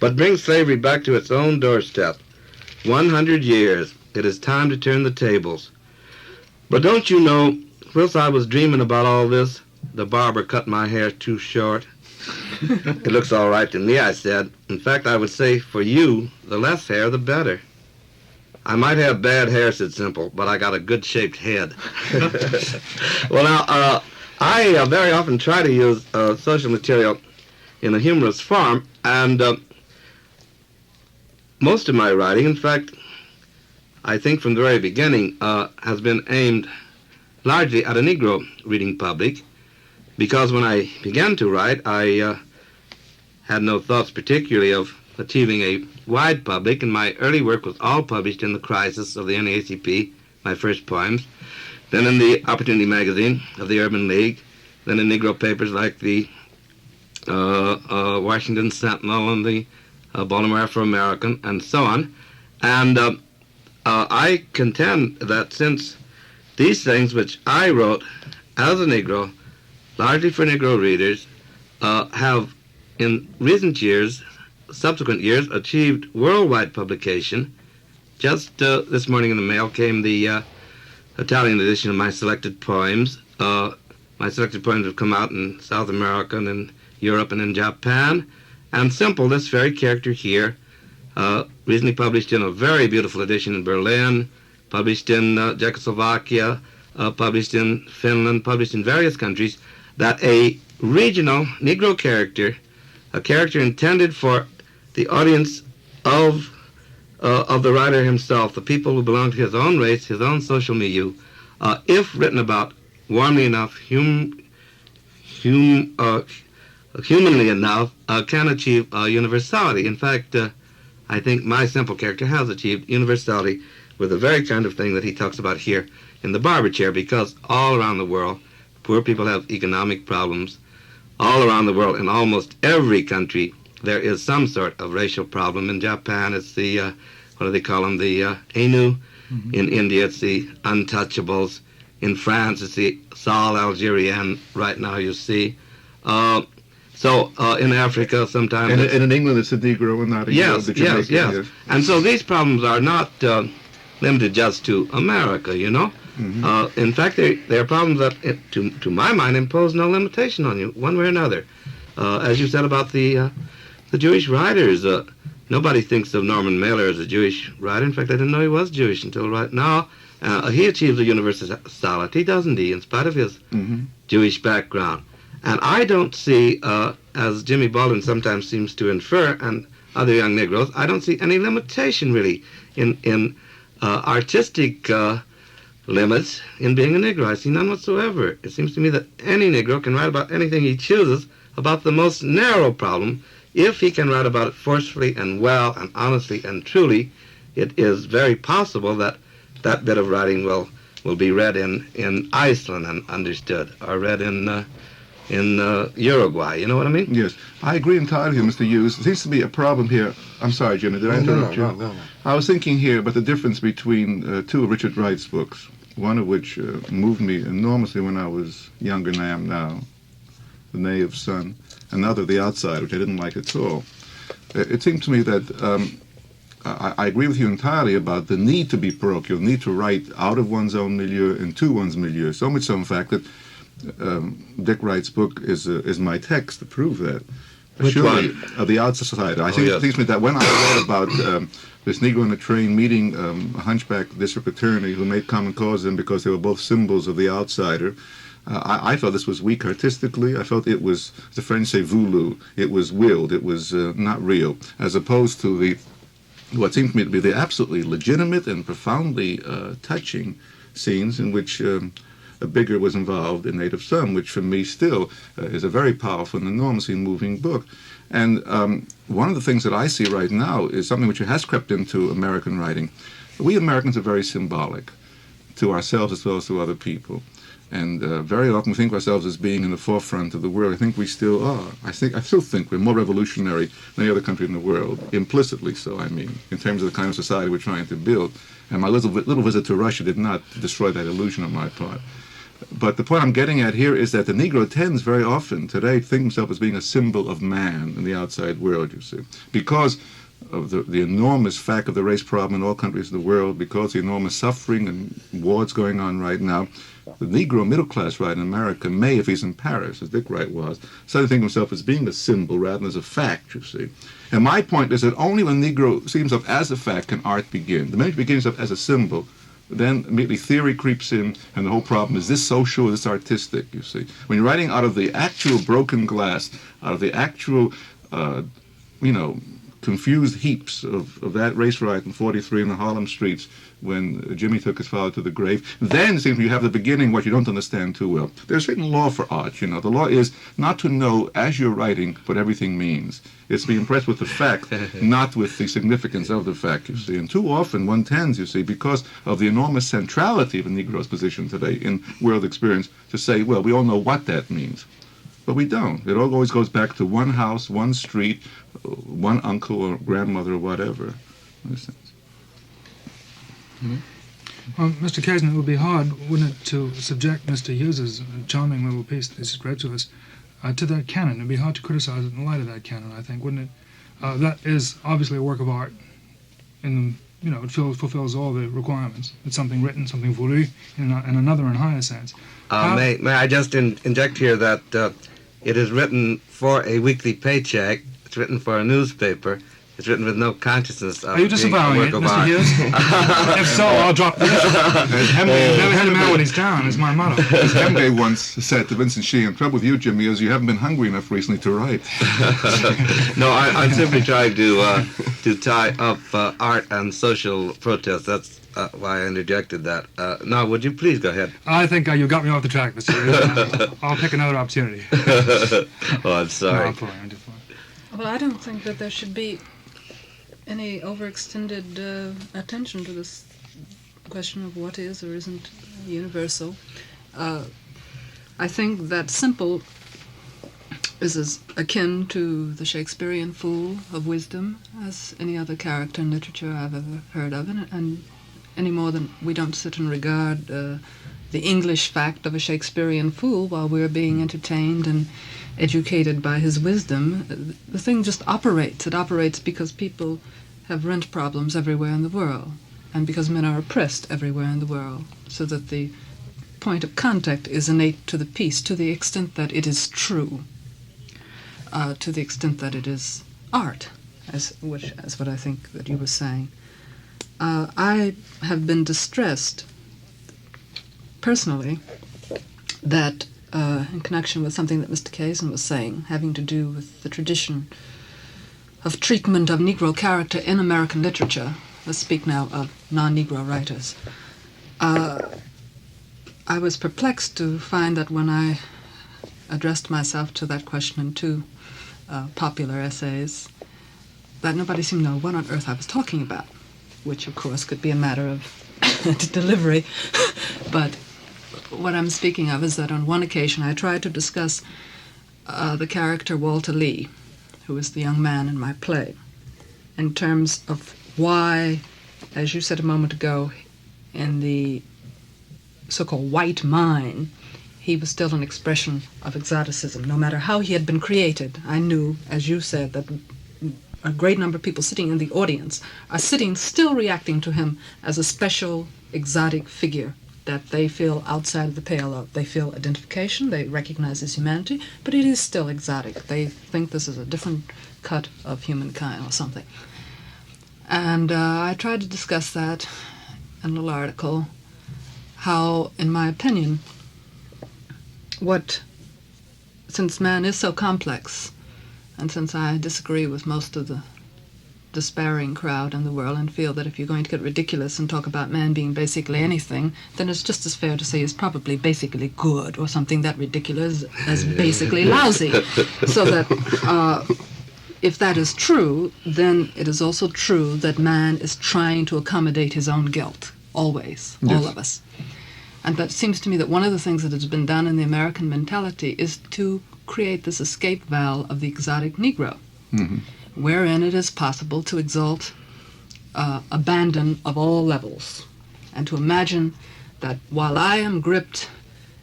but bring slavery back to its own doorstep. 100 years, it is time to turn the tables. But don't you know, whilst I was dreaming about all this, the barber cut my hair too short. It looks all right to me, I said. In fact, I would say, for you, the less hair, the better. I might have bad hair, said Simple, but I got a good-shaped head. Well, now, I very often try to use social material in a humorous form, and most of my writing, in fact, I think from the very beginning, has been aimed largely at a Negro reading public, because when I began to write, I had no thoughts particularly of achieving a wide public, and my early work was all published in The Crisis of the NAACP, my first poems, then in the Opportunity magazine of the Urban League, then in Negro papers like the Washington Sentinel and the Baltimore Afro-American, and so on. And I contend that since these things which I wrote as a Negro, largely for Negro readers, have in recent years, subsequent years, achieved worldwide publication. Just this morning in the mail came the Italian edition of my selected poems. My selected poems have come out in South America and in Europe and in Japan. And Simple, this very character here, recently published in a very beautiful edition in Berlin, published in Czechoslovakia, published in Finland, published in various countries, that a regional Negro character, a character intended for the audience of the writer himself, the people who belong to his own race, his own social milieu, if written about warmly enough, humanly enough, can achieve universality. In fact, I think my Simple character has achieved universality with the very kind of thing that he talks about here in the barber chair, because all around the world, poor people have economic problems. All around the world, in almost every country, there is some sort of racial problem. In Japan, it's the, what do they call them, the Ainu. Mm-hmm. In India, it's the untouchables. In France, it's the Sal Algerian, right now you see. In Africa, sometimes... And in England, it's the Negro and not a yes. And so these problems are not limited just to America, you know. Mm-hmm. In fact, they are problems that, to my mind, impose no limitation on you, one way or another. As you said about the Jewish writers, nobody thinks of Norman Mailer as a Jewish writer. In fact, I didn't know he was Jewish until right now. He achieves a universality, doesn't he, in spite of his Jewish background. And I don't see, as Jimmy Baldwin sometimes seems to infer, and other young Negroes, I don't see any limitation, really, in artistic limits in being a Negro. I see none whatsoever. It seems to me that any Negro can write about anything he chooses about the most narrow problem. If he can write about it forcefully and well and honestly and truly, it is very possible that that bit of writing will be read in Iceland and understood, or read in Uruguay. You know what I mean? Yes. I agree entirely with Mr. Hughes. There seems to be a problem here. I'm sorry, Jimmy, did I interrupt you? No. I was thinking here about the difference between two of Richard Wright's books, one of which moved me enormously when I was younger than I am now, The Native Son, another, The Outside, which I didn't like at all. It seemed to me that I agree with you entirely about the need to be parochial, the need to write out of one's own milieu and to one's milieu, so much so, in fact, that Dick Wright's book is my text to prove that. Which one? The Outside. I think it seems to me that when I read about this Negro in the train meeting a hunchback district attorney who made common cause with him because they were both symbols of the outsider, I thought this was weak artistically. I felt it was, the French say, voulu. It was willed. It was not real, as opposed to what seemed to me to be the absolutely legitimate and profoundly touching scenes in which a Bigger was involved in Native Son, which for me still is a very powerful and enormously moving book. And one of the things that I see right now is something which has crept into American writing. We Americans are very symbolic to ourselves as well as to other people. And very often we think of ourselves as being in the forefront of the world. I think we still are. I still think we're more revolutionary than any other country in the world, implicitly so, I mean, in terms of the kind of society we're trying to build. And my little visit to Russia did not destroy that illusion on my part. But the point I'm getting at here is that the Negro tends very often today to think of himself as being a symbol of man in the outside world, you see, because of the enormous fact of the race problem in all countries of the world, because of the enormous suffering and wars going on right now. The Negro middle class right in America may, if he's in Paris, as Dick Wright was, suddenly think of himself as being a symbol rather than as a fact, you see. And my point is that only when Negro sees himself as a fact can art begin. The minute he begins himself as a symbol, then immediately theory creeps in, and the whole problem is this social, is this artistic, you see. When you're writing out of the actual broken glass, out of the actual, confused heaps of that race riot in 43 in the Harlem streets when Jimmy took his father to the grave. Then, it seems you have the beginning, what you don't understand too well. There's a certain law for art, you know. The law is not to know, as you're writing, what everything means. It's to be impressed with the fact, not with the significance of the fact, you see. And too often one tends, you see, because of the enormous centrality of the Negro's position today in world experience, to say, well, we all know what that means. But we don't. It always goes back to one house, one street, one uncle or grandmother or whatever. In a sense. Well, Mr. Kazin, it would be hard, wouldn't it, to subject Mr. Hughes's charming little piece that he described to us to that canon? It would be hard to criticize it in light of that canon, I think, wouldn't it? That is obviously a work of art. In you know, it fulfills all the requirements. It's something written, something voulu, in another and higher sense. May I just inject here that it is written for a weekly paycheck. It's written for a newspaper. It's written with no consciousness of Are you disavowing it, Mr. Hughes? If so, I'll drop the never had a man when he's down is my motto. As Hemingway once said to Vincent Sheehan, the trouble with you, Jimmy, is you haven't been hungry enough recently to write. No, I'm simply trying to tie up art and social protest. That's why I interjected that. Now, would you please go ahead? I think you got me off the track, Mr. Hughes. I'll pick another opportunity. Oh, I'm sorry. No, I'm fine. Well, I don't think that there should be any overextended attention to this question of what is or isn't universal. I think that simple is as akin to the Shakespearean fool of wisdom as any other character in literature I've ever heard of, and any more than we don't sit and regard the English fact of a Shakespearean fool while we're being entertained and educated by his wisdom. The thing just operates. It operates because people have rent problems everywhere in the world, and because men are oppressed everywhere in the world, so that the point of contact is innate to the piece to the extent that it is true, to the extent that it is art, as what I think that you were saying. I have been distressed personally that in connection with something that Mr. Kazin was saying, having to do with the tradition of treatment of Negro character in American literature. Let's speak now of non-Negro writers. I was perplexed to find that when I addressed myself to that question in two popular essays, that nobody seemed to know what on earth I was talking about, which of course could be a matter of delivery. But what I'm speaking of is that on one occasion I tried to discuss the character Walter Lee, who is the young man in my play, in terms of why, as you said a moment ago, in the so-called white mind, he was still an expression of exoticism. No matter how he had been created, I knew, as you said, that a great number of people sitting in the audience are sitting still reacting to him as a special exotic figure that they feel outside of the pale of. They feel identification, they recognize his humanity, but it is still exotic. They think this is a different cut of humankind or something. And I tried to discuss that in a little article, how, in my opinion, since man is so complex, and since I disagree with most of the despairing crowd in the world and feel that if you're going to get ridiculous and talk about man being basically anything, then it's just as fair to say he's probably basically good or something that ridiculous as basically lousy. So that if that is true, then it is also true that man is trying to accommodate his own guilt, always, yes. All of us. And that seems to me that one of the things that has been done in the American mentality is to create this escape valve of the exotic Negro, wherein it is possible to exalt abandon of all levels, and to imagine that while I am gripped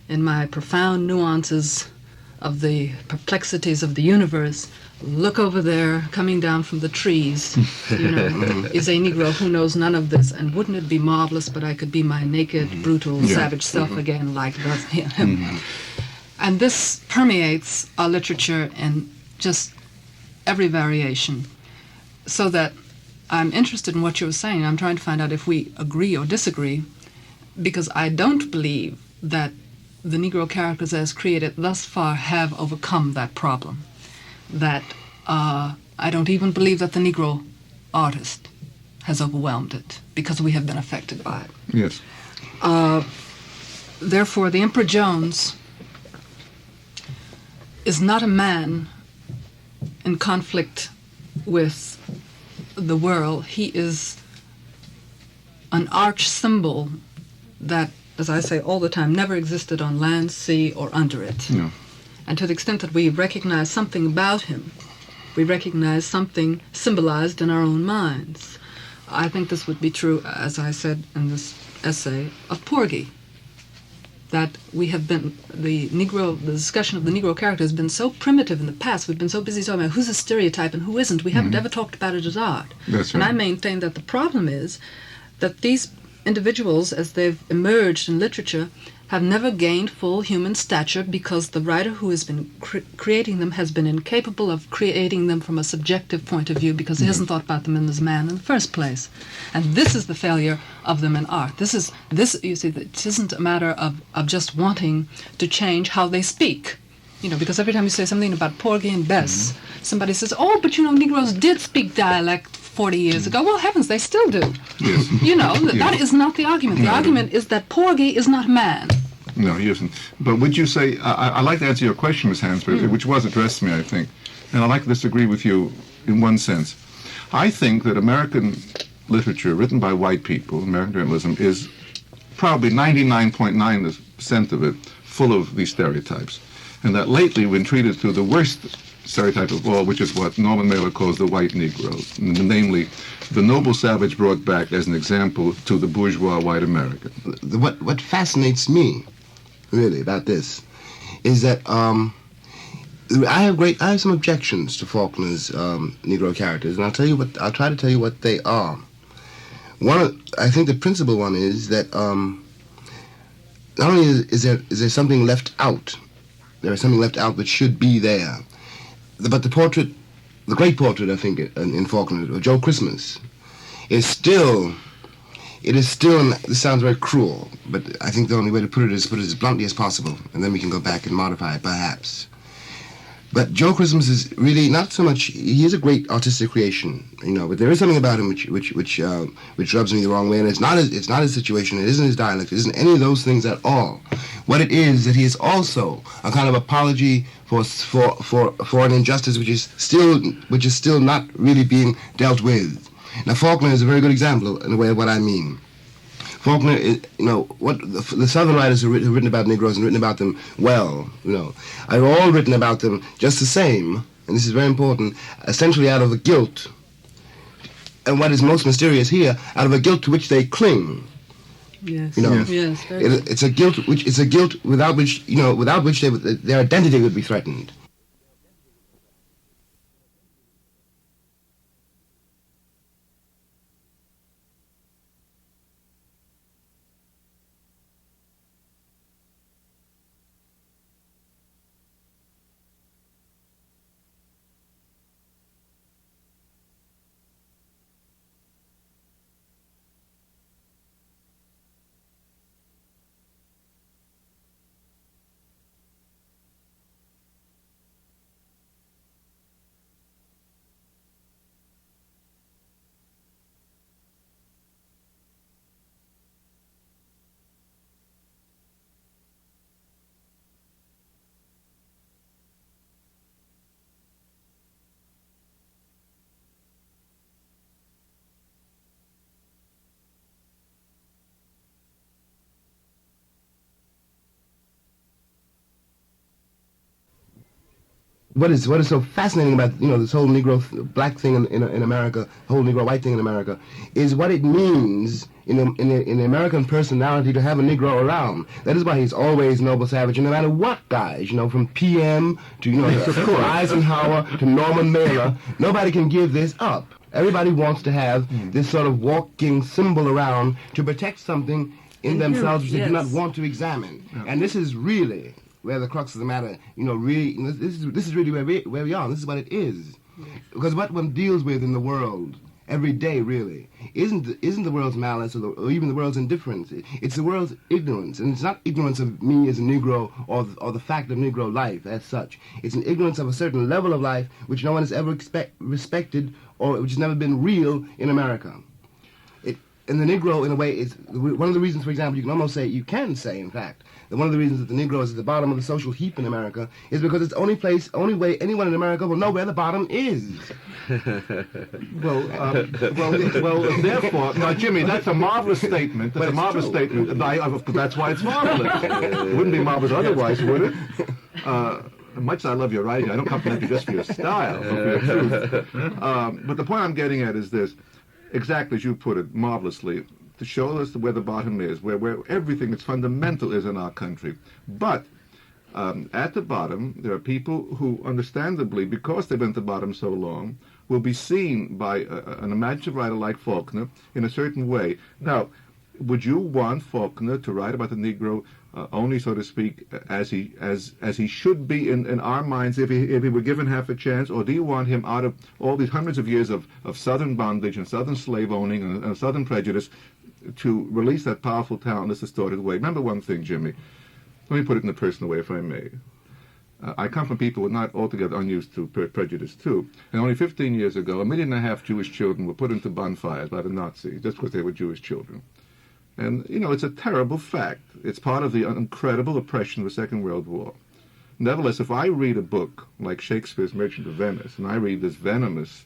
in my profound nuances of the perplexities of the universe, look over there, coming down from the trees, is a Negro who knows none of this, and wouldn't it be marvelous, but I could be my naked, brutal, savage self again, like him. And this permeates our literature in just every variation, so that I'm interested in what you were saying. I'm trying to find out if we agree or disagree, because I don't believe that the Negro characters as created thus far have overcome that problem, that I don't even believe that the Negro artist has overwhelmed it, because we have been affected by it. Yes. Therefore, the Emperor Jones is not a man in conflict with the world. He is an arch symbol that, as I say all the time, never existed on land, sea, or under it. No. And to the extent that we recognize something about him, we recognize something symbolized in our own minds. I think this would be true, as I said in this essay, of Porgy. That we have been, the discussion of the Negro character has been so primitive in the past. We've been so busy talking about who's a stereotype and who isn't. We haven't ever talked about it as art. That's And right. I maintain that the problem is that these individuals, as they've emerged in literature, have never gained full human stature because the writer who has been creating them has been incapable of creating them from a subjective point of view, because he hasn't thought about them as man in the first place. And this is the failure of them in art. This, you see, it isn't a matter of just wanting to change how they speak. You know, because every time you say something about Porgy and Bess, somebody says, oh, but you know, Negroes did speak dialect 40 years ago. Well, heavens, they still do. Yes. You know, that is not the argument. The argument is that Porgy is not man. No, he isn't. But would you say, I'd like to answer your question, Ms. Hansberry, which was addressed to me, I think, and I'd like to disagree with you in one sense. I think that American literature written by white people, American journalism, is probably 99.9% of it full of these stereotypes. And that lately we've been treated through the worst stereotype of all, which is what Norman Mailer calls the white Negro, namely the noble savage brought back as an example to the bourgeois white American. What fascinates me, really, about this is that I have some objections to Faulkner's Negro characters, and I'll try to tell you what they are. I think the principal one is that not only is there something left out, there is something left out that should be there, but the great portrait, I think, in Faulkner, of Joe Christmas, is still, and this sounds very cruel, but I think the only way to put it is put it as bluntly as possible, and then we can go back and modify it, perhaps. But Joe Christmas is really not so much, he is a great artistic creation, you know, but there is something about him which rubs me the wrong way, and it's not his situation, it isn't his dialect, it isn't any of those things at all. What it is that he is also a kind of apology for an injustice which is still not really being dealt with. Now, Faulkner is a very good example in a way of what I mean. Faulkner, you know, what the Southern writers who've written about Negroes and written about them well, you know, have all written about them just the same, and this is very important, essentially out of a guilt, and what is most mysterious here, out of a guilt to which they cling. Yes. You know, yes. It's a guilt without which their identity would be threatened. What is so fascinating about, you know, this whole Negro black thing in America, whole Negro white thing in America, is what it means in the American personality to have a Negro around. That is why he's always noble savage, and no matter what guys, you know, from PM to, you know, Eisenhower to Norman Mailer, nobody can give this up. Everybody wants to have this sort of walking symbol around to protect something in themselves which they do not want to examine. And this is really where the crux of the matter, you know, really, this is really where we are. This is what it is. Because what one deals with in the world, every day, really, isn't the world's malice or even the world's indifference. It's the world's ignorance, and it's not ignorance of me as a Negro or the fact of Negro life as such. It's an ignorance of a certain level of life which no one has ever respected or which has never been real in America. And the Negro, in a way, is one of the reasons, for example, you can say, in fact, that one of the reasons that the Negro is at the bottom of the social heap in America is because it's the only way anyone in America will know where the bottom is. Well, therefore, now, Jimmy, that's a marvelous statement. That's a marvelous statement. That's why it's marvelous. It wouldn't be marvelous otherwise, would it? Much as I love your writing, I don't compliment you just for your style, but for your truth. But the point I'm getting at is this. Exactly as you put it, marvelously, to show us where the bottom is, where everything that's fundamental is in our country. But at the bottom, there are people who, understandably, because they've been at the bottom so long, will be seen by an imaginative writer like Faulkner in a certain way. Now, would you want Faulkner to write about the Negro only, so to speak, as he should be in our minds if he were given half a chance, or do you want him out of all these hundreds of years of Southern bondage and Southern slave owning and Southern prejudice to release that powerful talent in this distorted way? Remember one thing, Jimmy. Let me put it in a personal way, if I may. I come from people who are not altogether unused to prejudice, too. And only 15 years ago, 1.5 million Jewish children were put into bonfires by the Nazis just because they were Jewish children. And, it's a terrible fact. It's part of the incredible oppression of the Second World War. Nevertheless, if I read a book like Shakespeare's Merchant of Venice, and I read this venomous,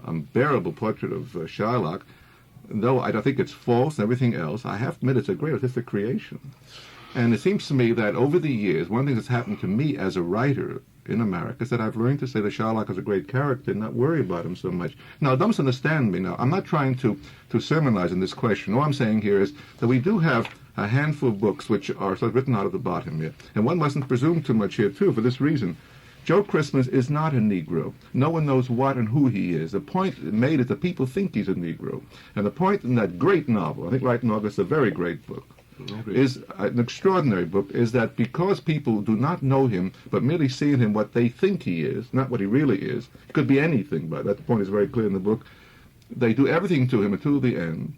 unbearable portrait of Shylock, though I don't think it's false and everything else, I have to admit it's a great artistic creation. And it seems to me that over the years, one thing that's happened to me as a writer in America is that I've learned to say that Shylock is a great character and not worry about him so much. Now, don't misunderstand me now. I'm not trying to sermonize in this question. All I'm saying here is that we do have a handful of books which are sort of written out of the bottom here. And one mustn't presume too much here, too, for this reason. Joe Christmas is not a Negro. No one knows what and who he is. The point made is that people think he's a Negro. And the point in that great novel, I think Right in August is a very great book, is an extraordinary book, is that because people do not know him, but merely see in him what they think he is, not what he really is, it could be anything, but that point is very clear in the book, they do everything to him until the end.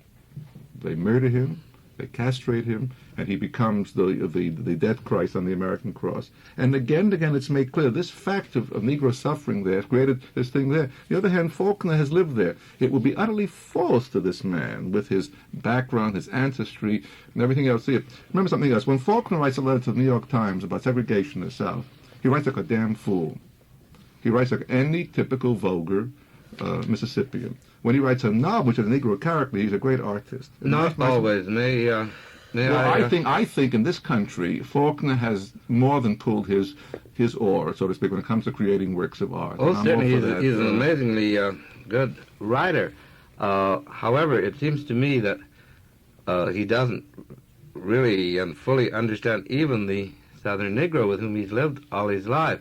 They murder him, they castrate him, and he becomes the death Christ on the American cross. And again it's made clear, this fact of Negro suffering there has created this thing there. On the other hand, Faulkner has lived there. It would be utterly false to this man with his background, his ancestry, and everything else. See, remember something else. When Faulkner writes a letter to the New York Times about segregation in the South, he writes like a damn fool. He writes like any typical vulgar Mississippian. When he writes a novel, which is a Negro character, he's a great artist. And Not always. I think in this country, Faulkner has more than pulled his oar, so to speak, when it comes to creating works of art. Oh, certainly, he's an amazingly good writer. However, it seems to me that he doesn't really and fully understand even the Southern Negro with whom he's lived all his life.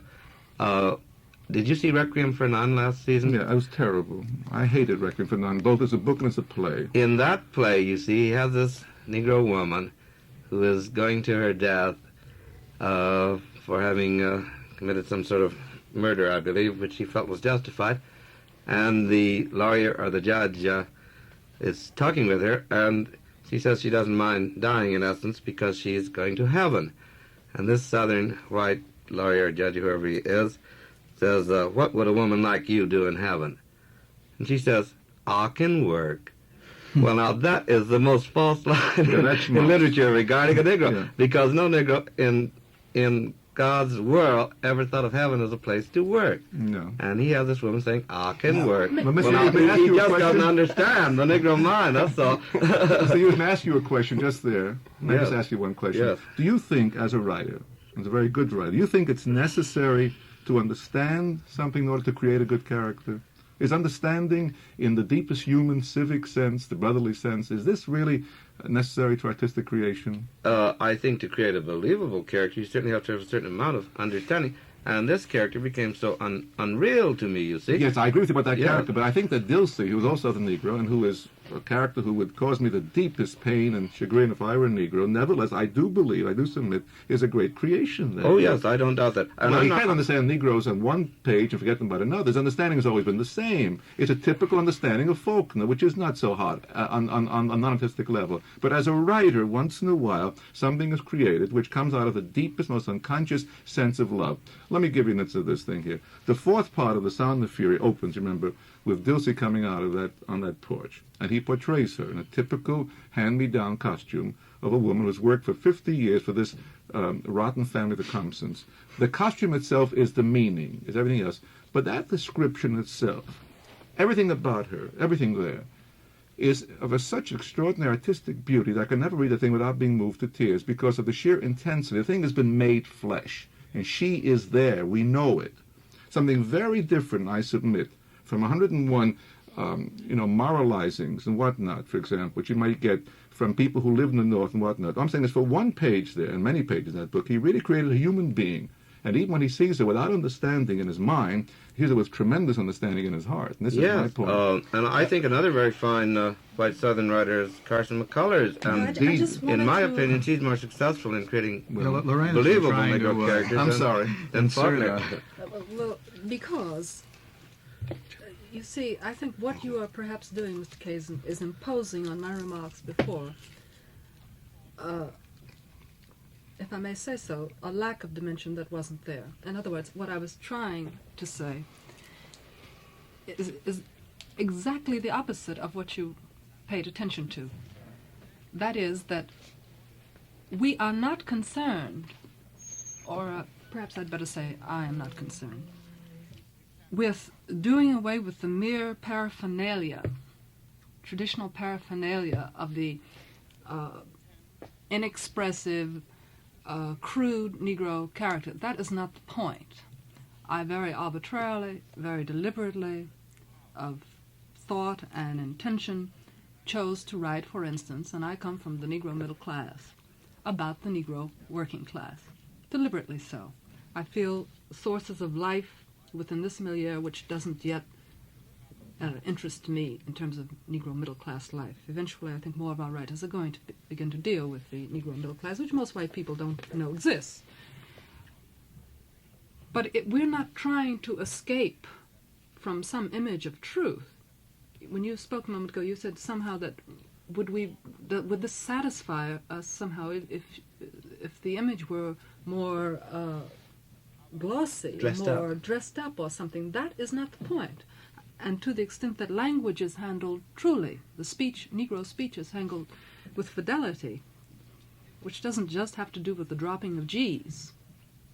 Did you see Requiem for None last season? Yeah, it was terrible. I hated Requiem for None, both as a book and as a play. In that play, you see, he has this Negro woman who is going to her death for having committed some sort of murder, I believe, which he felt was justified. And the lawyer or the judge is talking with her, and she says she doesn't mind dying, in essence, because she is going to heaven. And this Southern white lawyer, judge, whoever he is, says, what would a woman like you do in heaven? And she says, I can work. Well, now, that is the most false line in literature regarding a Negro, because no Negro in God's world ever thought of heaven as a place to work. No. And he has this woman saying, I can work. Well, Well, now, he just doesn't understand the Negro mind, that's all. So you can ask you a question just there. Let me just ask you one question. Yes. Do you think, as a writer, as a very good writer, do you think it's necessary to understand something in order to create a good character? Is understanding in the deepest human civic sense, the brotherly sense, is this really necessary to artistic creation? I think to create a believable character, you certainly have to have a certain amount of understanding. And this character became so unreal to me, you see. Yes, I agree with you about that character, but I think that Dilsey, who was also the Negro and who is a character who would cause me the deepest pain and chagrin if I were a Negro. Nevertheless, I do believe, I do submit, is a great creation there. Oh, yes, I don't doubt that. And Well, I'm you not- can't understand Negroes on one page and forget them about another. His understanding has always been the same. It's a typical understanding of Faulkner, which is not so hot on a non-artistic level. But as a writer, once in a while, something is created which comes out of the deepest, most unconscious sense of love. Let me give you an instance of this thing here. The fourth part of The Sound of Fury opens, remember, with Dilsey coming out of that on that porch. And he portrays her in a typical hand-me-down costume of a woman who's worked for 50 years for this rotten family, the Compsons. The costume itself is the meaning, is everything else. But that description itself, everything about her, everything there, is of such extraordinary artistic beauty that I can never read the thing without being moved to tears because of the sheer intensity. The thing has been made flesh, and she is there. We know it. Something very different, I submit, from 101 moralizings and whatnot, for example, which you might get from people who live in the North and whatnot. I'm saying is for one page there, and many pages in that book, he really created a human being. And even when he sees her without understanding in his mind, he sees it with tremendous understanding in his heart. And this is my point. And I think another very fine white Southern writer is Carson McCullers. And I just wanted in my to- opinion, she's more successful in creating Lorraine has been believable trying Negro to, characters I'm than- sorry. than insert Faulkner. Well, because, you see, I think what you are perhaps doing, Mr. Kazin, is imposing on my remarks before, if I may say so, a lack of dimension that wasn't there. In other words, what I was trying to say is exactly the opposite of what you paid attention to. That is that we are not concerned, or perhaps I'd better say I am not concerned, with doing away with the mere paraphernalia, traditional paraphernalia of the inexpressive, crude Negro character. That is not the point. I very arbitrarily, very deliberately, of thought and intention, chose to write, for instance, and I come from the Negro middle class, about the Negro working class. Deliberately so. I feel sources of life within this milieu which doesn't yet interest me in terms of Negro middle class life. Eventually, I think more of our writers are going to begin to deal with the Negro middle class, which most white people don't know exists. But we're not trying to escape from some image of truth. When you spoke a moment ago, you said somehow that would this satisfy us somehow if the image were more glossy, dressed up or something. That is not the point. And to the extent that language is handled truly, the Negro speech is handled with fidelity, which doesn't just have to do with the dropping of G's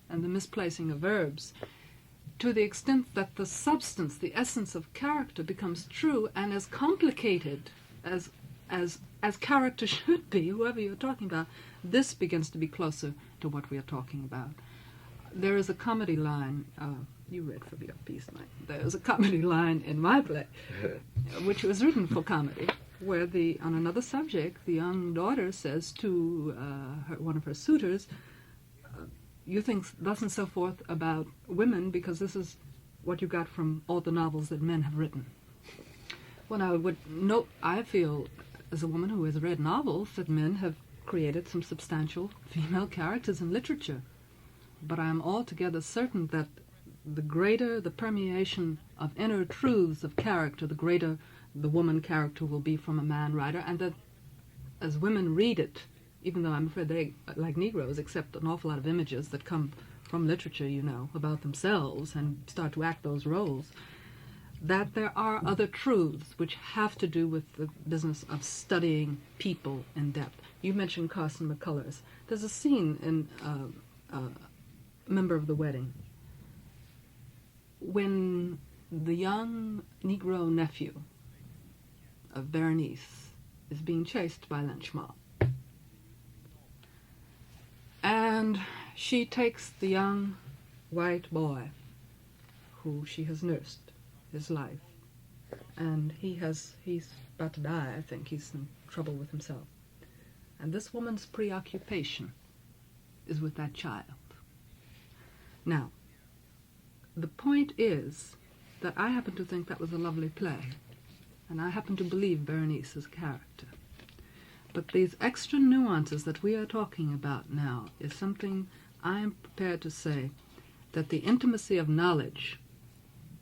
and the misplacing of verbs, to the extent that the substance, the essence of character becomes true and as complicated as character should be, whoever you're talking about, this begins to be closer to what we are talking about. There is a comedy line, you read from your piece, Mike. There is a comedy line in my play, which was written for comedy, where on another subject, the young daughter says to one of her suitors, you think thus and so forth about women because this is what you got from all the novels that men have written. Well, now, I feel, as a woman who has read novels, that men have created some substantial female characters in literature. But I am altogether certain that the greater the permeation of inner truths of character, the greater the woman character will be from a man writer, and that as women read it, even though I'm afraid they, like Negroes, accept an awful lot of images that come from literature, about themselves and start to act those roles, that there are other truths which have to do with the business of studying people in depth. You mentioned Carson McCullers. There's a scene in Member of the Wedding when the young Negro nephew of Berenice is being chased by lynch mob. And she takes the young white boy who she has nursed his life, and he's about to die, I think. He's in trouble with himself. And this woman's preoccupation is with that child. Now, the point is that I happen to think that was a lovely play. and I happen to believe Berenice is a character. But these extra nuances that we are talking about now is something I am prepared to say that the intimacy of knowledge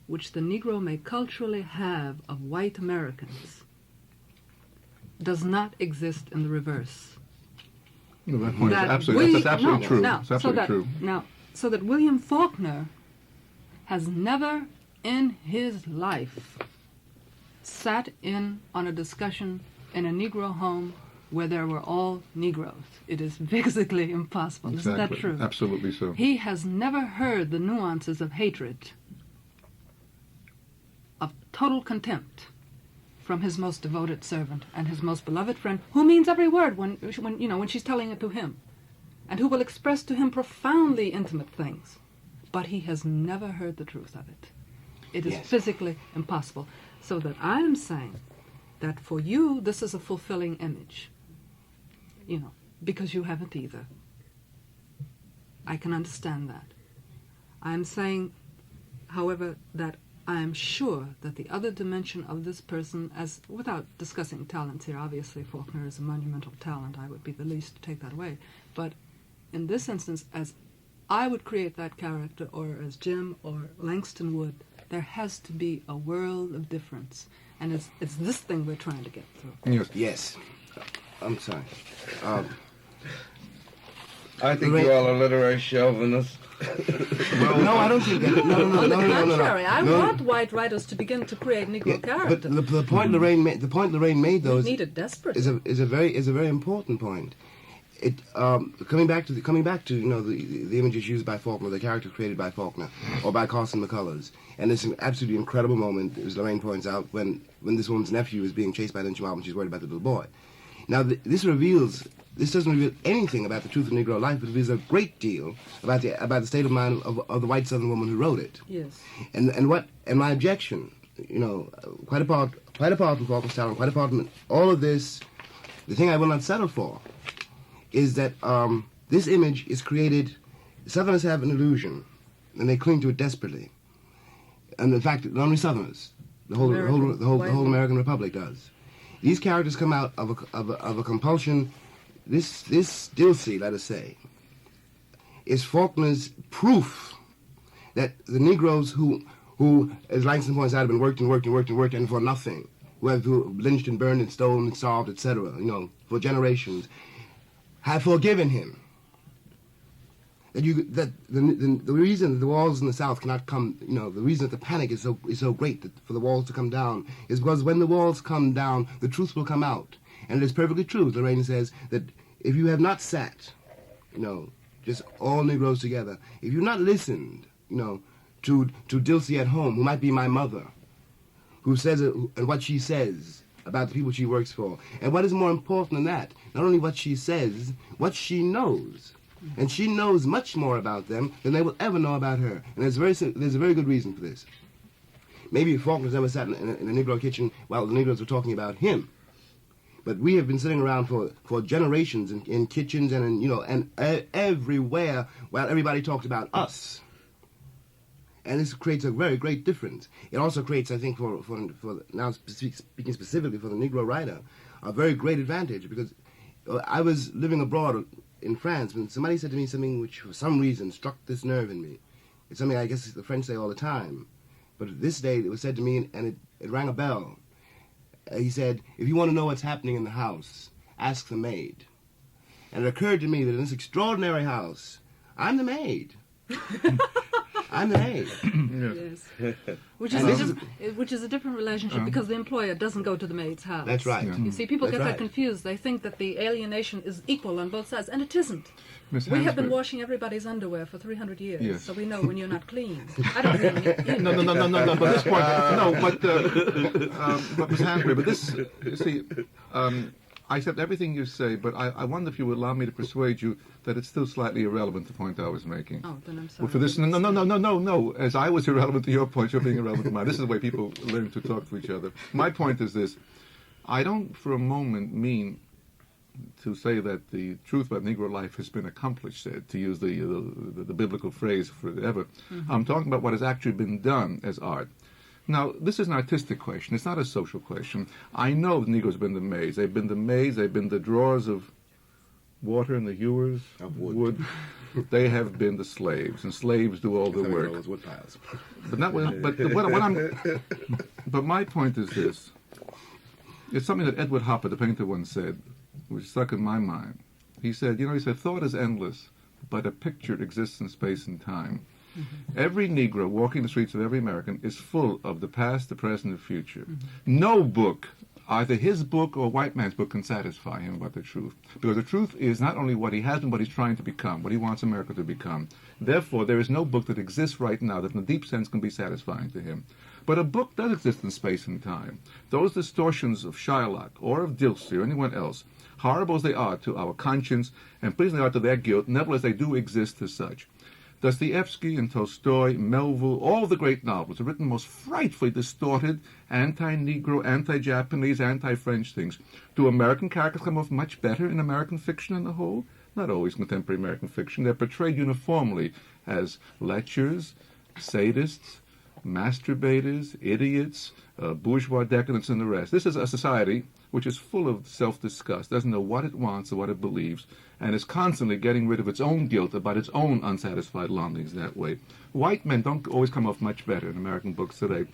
which the Negro may culturally have of white Americans does not exist in the reverse. No, that point is That absolutely, that's absolutely no, true. now, It's absolutely true. Now, so that William Faulkner has never in his life sat in on a discussion in a Negro home where there were all Negroes. It is physically impossible. Exactly. Isn't that true? Absolutely so. He has never heard the nuances of hatred, of total contempt from his most devoted servant and his most beloved friend, who means every word when she's telling it to him, and who will express to him profoundly intimate things. But he has never heard the truth of it. It is Yes. physically impossible. So that I am saying that for you, this is a fulfilling image, because you haven't either. I can understand that. I am saying, however, that I am sure that the other dimension of this person, as without discussing talents here, obviously Faulkner is a monumental talent. I would be the least to take that away. But in this instance, as I would create that character, or as Jim or Langston would, there has to be a world of difference. And it's this thing we're trying to get through. Yes. Yes. I'm sorry. I think Lorraine- you all are literary chauvinists. No, I don't think that. No. On the contrary, I No. want white writers to begin to create Negro Yeah, but characters. the point Lorraine made, though, We is need it desperately. is a very important point. It coming back to the images used by Faulkner, the character created by Faulkner or by Carson McCullers, and this absolutely incredible moment, as Lorraine points out, when this woman's nephew is being chased by the lynch mob and she's worried about the little boy. Now this doesn't reveal anything about the truth of Negro life, but it reveals a great deal about the state of mind of the white Southern woman who wrote it. Yes. And my objection, quite apart from Faulkner's talent, quite apart from all of this, the thing I will not settle for is that this image is created. Southerners have an illusion, and they cling to it desperately. And in fact, not only Southerners, the whole American Republic does. These characters come out of a compulsion. This Duality, let us say, is Faulkner's proof that the Negroes who, as Langston points out, have been worked and for nothing, who have been lynched and burned and stolen and starved, etc., for generations, have forgiven him. The reason that the walls in the South cannot come, the reason that the panic is so great for the walls to come down is because when the walls come down, the truth will come out. And it is perfectly true, as Lorraine says, that if you have not sat, just all Negroes together, if you've not listened, to Duality at home, who might be my mother, who says and what she says about the people she works for, and what is more important than that, not only what she says, what she knows. And she knows much more about them than they will ever know about her. And there's a very good reason for this. Maybe Faulkner's never sat in a Negro kitchen while the Negroes were talking about him. But we have been sitting around for generations in kitchens and everywhere while everybody talks about us. And this creates a very great difference. It also creates, I think, for now speaking specifically for the Negro writer, a very great advantage, because I was living abroad in France when somebody said to me something which for some reason struck this nerve in me. It's something I guess the French say all the time. But this day it was said to me and it rang a bell. He said, if you want to know what's happening in the house, ask the maid. And it occurred to me that in this extraordinary house, I'm the maid. I'm the maid. Yes. Which is a different relationship because the employer doesn't go to the maid's house. That's right. You see, people That's get right. that confused. They think that the alienation is equal on both sides, and it isn't. Miss We have been Hansberry. washing everybody's underwear for 300 years, Yes. so we know when you're not clean. I don't mean you. No. But this point, but Miss Hansberry, but this, you see, I accept everything you say, but I wonder if you would allow me to persuade you that it's still slightly irrelevant, the point I was making. Oh, then I'm sorry. Well, for this, no. As I was irrelevant to your point, you're being irrelevant to mine. This is the way people learn to talk to each other. My point is this: I don't, for a moment, mean to say that the truth about Negro life has been accomplished, to use the biblical phrase forever. Mm-hmm. I'm talking about what has actually been done as art. Now, this is an artistic question. It's not a social question. I know the Negroes have been the maids. They've been the maids. They've been the drawers of water and the hewers Of wood. They have been the slaves, and slaves do all the work. Those wood piles. But not what, what I'm. But my point is this: it's something that Edward Hopper, the painter, once said, which stuck in my mind. He said, thought is endless, but a picture exists in space and time. Mm-hmm. Every Negro walking the streets of every American is full of the past, the present, and the future. Mm-hmm. No book, either his book or a white man's book, can satisfy him about the truth. Because the truth is not only what he has been, but he's trying to become, what he wants America to become. Therefore, there is no book that exists right now that in a deep sense can be satisfying to him. But a book does exist in space and time. Those distortions of Shylock or of Dilsey or anyone else, horrible as they are to our conscience and pleasing they are to their guilt, nevertheless they do exist as such. Dostoevsky and Tolstoy, Melville, all the great novels are written most frightfully distorted, anti-Negro, anti-Japanese, anti-French things. Do American characters come off much better in American fiction on the whole? Not always contemporary American fiction. They're portrayed uniformly as lechers, sadists, masturbators, idiots, bourgeois decadents, and the rest. This is a society which is full of self-disgust, doesn't know what it wants or what it believes, and is constantly getting rid of its own guilt about its own unsatisfied longings that way. White men don't always come off much better in American books today.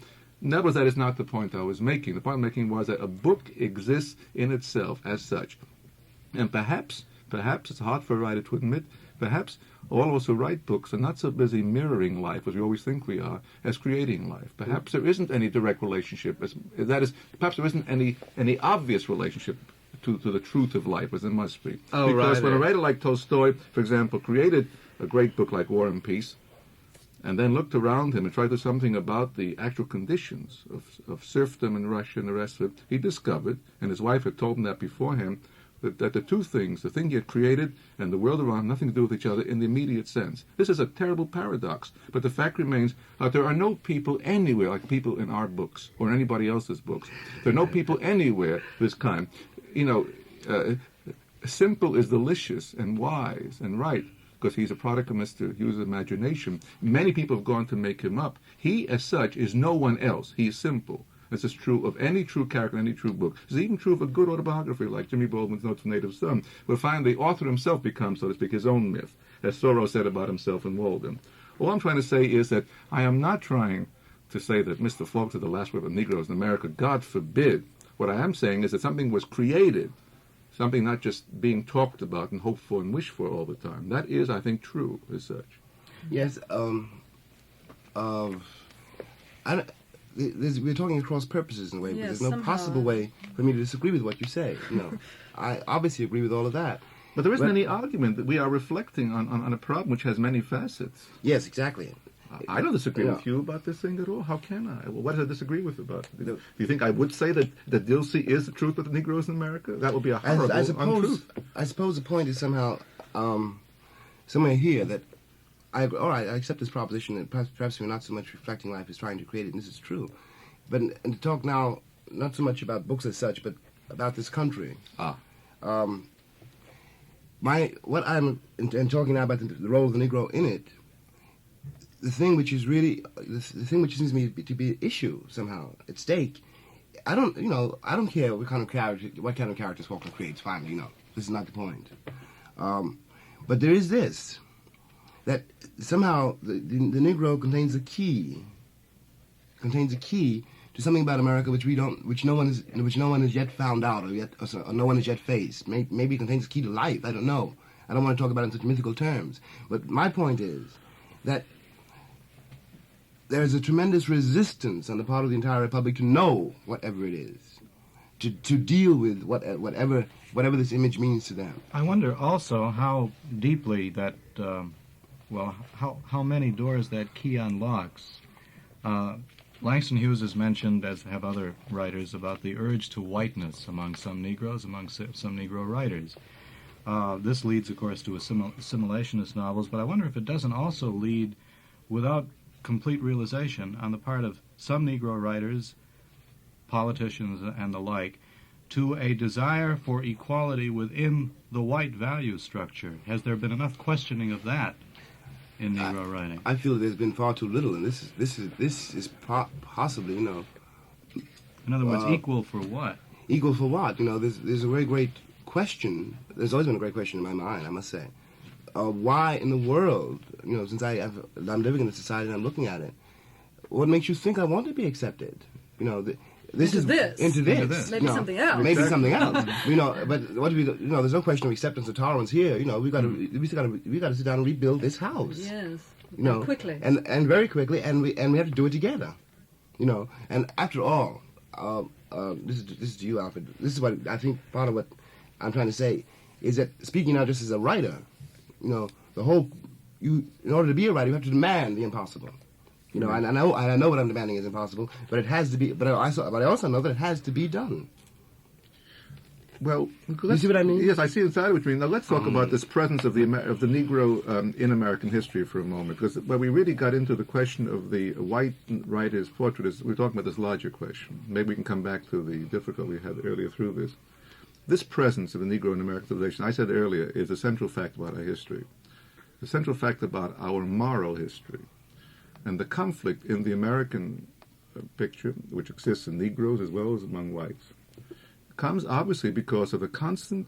Nevertheless, that is not the point I was making. The point I'm making was that a book exists in itself as such. And perhaps it's hard for a writer to admit, perhaps all of us who write books are not so busy mirroring life as we always think we are, as creating life. Perhaps there isn't any direct relationship. Perhaps there isn't any obvious relationship to the truth of life as there must be. Because when a writer like Tolstoy, for example, created a great book like War and Peace, and then looked around him and tried to do something about the actual conditions of serfdom in Russia and the rest of it, he discovered, and his wife had told him that beforehand, that the two things, the thing he had created and the world around, have nothing to do with each other in the immediate sense. This is a terrible paradox, but the fact remains that there are no people anywhere like people in our books or in anybody else's books. There are no people anywhere this kind. Simple is delicious and wise and right, because he's a product of Mr. Hughes' imagination. Many people have gone to make him up. He, as such, is no one else. He is simple. This is true of any true character in any true book. It's even true of a good autobiography like Jimmy Baldwin's Notes from Native Son, where finally the author himself becomes, so to speak, his own myth, as Thoreau said about himself in Walden. All I'm trying to say is that I am not trying to say that Mr. Faulkner, the last word of Negroes in America, God forbid. What I am saying is that something was created, something not just being talked about and hoped for and wished for all the time. That is, I think, true as such. Yes, we're talking across purposes in a way, but Yes, there's no somehow. possible way for me to disagree with what you say. I obviously agree with all of that. But there isn't any argument that we are reflecting on a problem which has many facets. Yes, exactly. I don't disagree Yeah. with you about this thing at all. How can I? Well, what does I disagree with about it? Do you think I would say that Dilsey is the truth of the Negroes in America? That would be a horrible untruth. I suppose the point is somehow somewhere here that I accept this proposition that perhaps we're not so much reflecting life as trying to create it, and this is true. But and to talk now not so much about books as such, but about this country. What I'm talking now about the role of the Negro in it. The thing which is really the thing which seems to me to be an issue somehow at stake. I don't care what kind of characters Faulkner creates. Finally, this is not the point. But there is this. That somehow the Negro contains a key to something about America which no one has yet found out or no one has yet faced. Maybe it contains a key to life. I don't know. I don't want to talk about it in such mythical terms. But my point is that there is a tremendous resistance on the part of the entire Republic to know whatever it is, to deal with whatever this image means to them. I wonder also how deeply that, how many doors that key unlocks. Langston Hughes has mentioned, as have other writers, about the urge to whiteness among some Negroes, among some Negro writers. This leads, of course, to assimilationist novels, but I wonder if it doesn't also lead, without complete realization on the part of some Negro writers, politicians and the like, to a desire for equality within the white value structure. Has there been enough questioning of that in Negro writing? I feel there's been far too little, and this is possibly, you know. In other words, equal for what? Equal for what? You know, there's a very great question. There's always been a great question in my mind, I must say. Why in the world, you know, since I'm living in a society and I'm looking at it, what makes you think I want to be accepted? You know, Into this. Maybe No, something else. Maybe something else. You know, but what do we? You know, there's no question of acceptance or tolerance here. You know, we got to sit down and rebuild this house. Yes. You know, quickly. and very quickly, and we have to do it together. You know, and after all, this is to you, Alfred. This is what I think. Part of what I'm trying to say is that speaking now just as a writer, you know, in order to be a writer, you have to demand the impossible. You know, and I know what I'm demanding is impossible, but it has to be. But I also know that it has to be done. Well, you see what I mean? Yes, I see inside what you mean. Now let's talk about this presence of the Negro in American history for a moment, because when we really got into the question of the white writer's portrait, we're talking about this larger question. Maybe we can come back to the difficulty we had earlier through this. This presence of the Negro in American civilization, I said earlier, is a central fact about our history, a central fact about our moral history. And the conflict in the American picture, which exists in Negroes as well as among whites, comes obviously because of a constant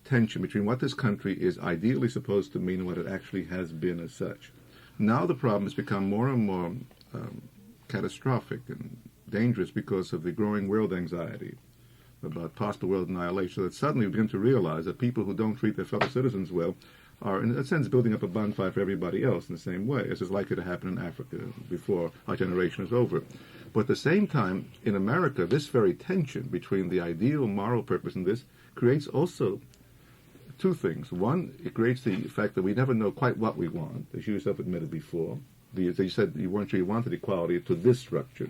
tension between what this country is ideally supposed to mean and what it actually has been as such. Now the problem has become more and more catastrophic and dangerous because of the growing world anxiety about possible world annihilation, so that suddenly we begin to realize that people who don't treat their fellow citizens well are, in a sense, building up a bonfire for everybody else in the same way, as is likely to happen in Africa before our generation is over. But at the same time, in America, this very tension between the ideal moral purpose and this creates also two things. One, it creates the fact that we never know quite what we want, as you yourself admitted before. You said you weren't sure you wanted equality to this structure.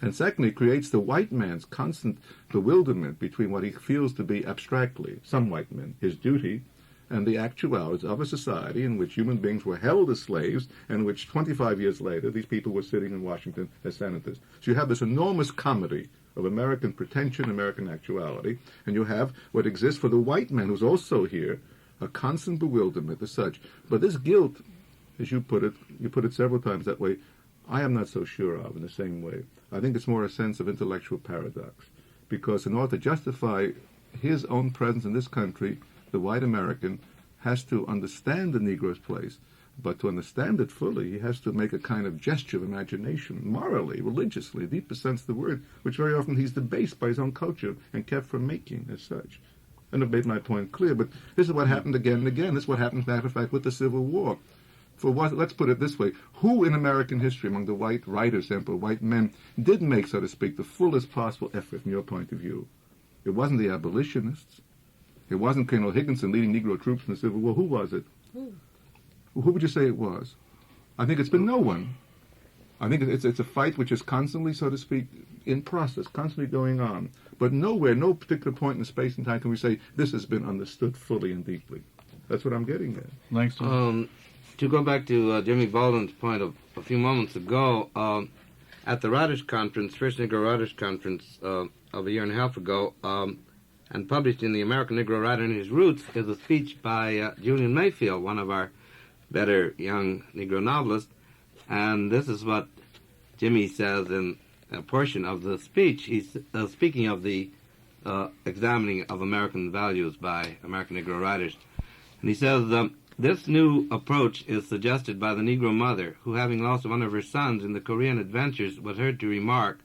And secondly, it creates the white man's constant bewilderment between what he feels to be abstractly, some white men, his duty, and the actualities of a society in which human beings were held as slaves, and in which 25 years later these people were sitting in Washington as senators. So you have this enormous comedy of American pretension, American actuality, and you have what exists for the white man who's also here, a constant bewilderment as such. But this guilt, as you put it several times that way, I am not so sure of in the same way. I think it's more a sense of intellectual paradox, because in order to justify his own presence in this country, the white American has to understand the Negro's place, but to understand it fully, he has to make a kind of gesture of imagination, morally, religiously, deepest sense of the word, which very often he's debased by his own culture and kept from making as such. And I've made my point clear, but this is what happened again and again. This is what happened, matter of fact, with the Civil War. Let's put it this way, who in American history, among the white writers, example, white men, did make, so to speak, the fullest possible effort from your point of view? It wasn't the abolitionists. It wasn't Colonel Higginson leading Negro troops in the Civil War. Who was it? Who would you say it was? I think it's been no one. I think it's a fight which is constantly, so to speak, in process, constantly going on. But nowhere, no particular point in space and time can we say this has been understood fully and deeply. That's what I'm getting at. Langston? To go back to Jimmy Baldwin's point of a few moments ago, at the Writers' Conference, First Negro Writers' Conference of a year and a half ago, and published in the American Negro Writer and His Roots, is a speech by Julian Mayfield, one of our better young Negro novelists. And this is what Jimmy says in a portion of the speech. He's speaking of the examining of American values by American Negro writers. And he says, this new approach is suggested by the Negro mother, who, having lost one of her sons in the Korean adventures, was heard to remark,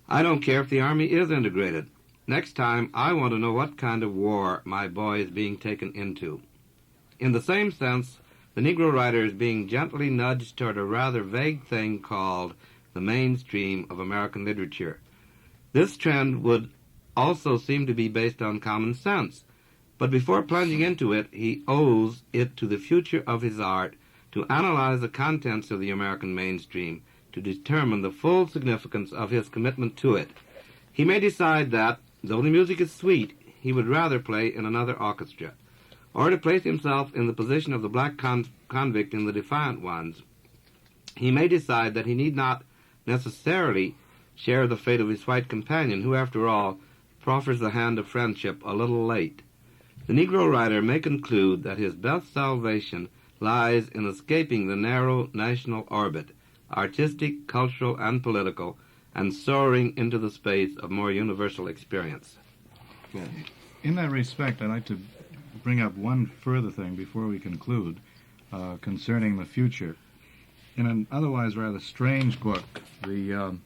"I don't care if the Army is integrated. Next time, I want to know what kind of war my boy is being taken into." In the same sense, the Negro writer is being gently nudged toward a rather vague thing called the mainstream of American literature. This trend would also seem to be based on common sense, but before plunging into it, he owes it to the future of his art to analyze the contents of the American mainstream to determine the full significance of his commitment to it. He may decide that, though the music is sweet, he would rather play in another orchestra, or to place himself in the position of the black convict in The Defiant Ones. He may decide that he need not necessarily share the fate of his white companion, who, after all, proffers the hand of friendship a little late. The Negro writer may conclude that his best salvation lies in escaping the narrow national orbit, artistic, cultural, and political, and soaring into the space of more universal experience. Yeah. In that respect, I'd like to bring up one further thing before we conclude concerning the future. In an otherwise rather strange book, the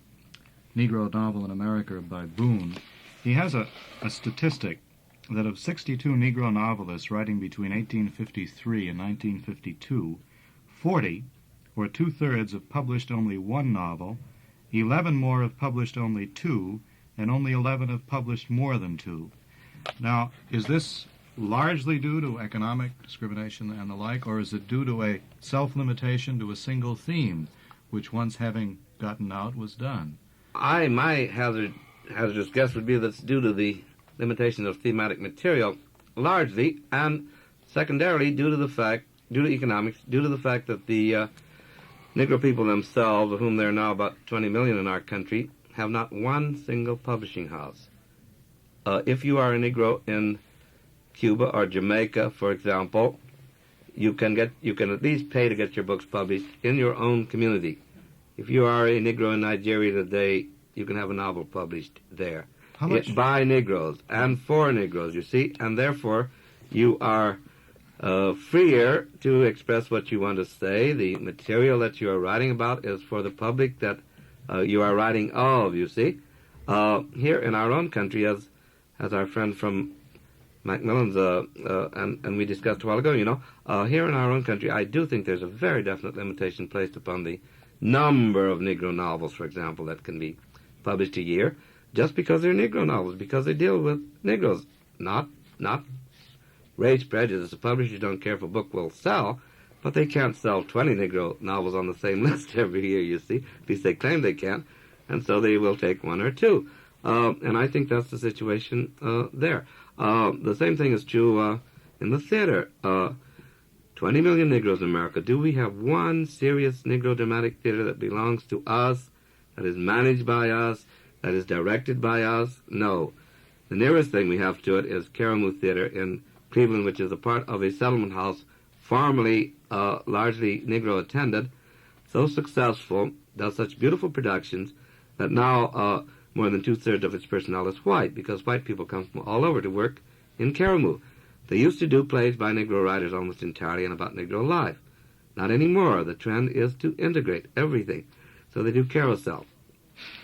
Negro Novel in America by Boone, he has a statistic that of 62 Negro novelists writing between 1853 and 1952, 40, or two-thirds, have published only one novel, 11 more have published only two, and only 11 have published more than two. Now, is this largely due to economic discrimination and the like, or is it due to a self-limitation to a single theme, which once having gotten out was done? My hazardous guess would be that it's due to the limitation of thematic material, largely, and secondarily due to economics, due to the fact that the Negro people themselves, of whom there are now about 20 million in our country, have not one single publishing house. If you are a Negro in Cuba or Jamaica, for example, you can at least pay to get your books published in your own community. If you are a Negro in Nigeria today, you can have a novel published there. How much? By Negroes and for Negroes, you see, and therefore you are freer to express what you want to say. The material that you are writing about is for the public that you are writing of, you see. Here in our own country, as our friend from Macmillan's, and we discussed a while ago, here in our own country, I do think there's a very definite limitation placed upon the number of Negro novels, for example, that can be published a year, just because they're Negro novels, because they deal with Negroes, not race prejudice. The publishers don't care if a book will sell, but they can't sell 20 Negro novels on the same list every year, you see. At least they claim they can, and so they will take one or two. And I think that's the situation there. The same thing is true in the theater. 20 million Negroes in America. Do we have one serious Negro dramatic theater that belongs to us, that is managed by us, that is directed by us? No. The nearest thing we have to it is Caramoo Theater in Cleveland, which is a part of a settlement house formerly largely Negro attended, so successful, does such beautiful productions, that now more than two-thirds of its personnel is white, because white people come from all over to work in Caramoo. They used to do plays by Negro writers almost entirely and about Negro life. Not anymore. The trend is to integrate everything. So they do Carousel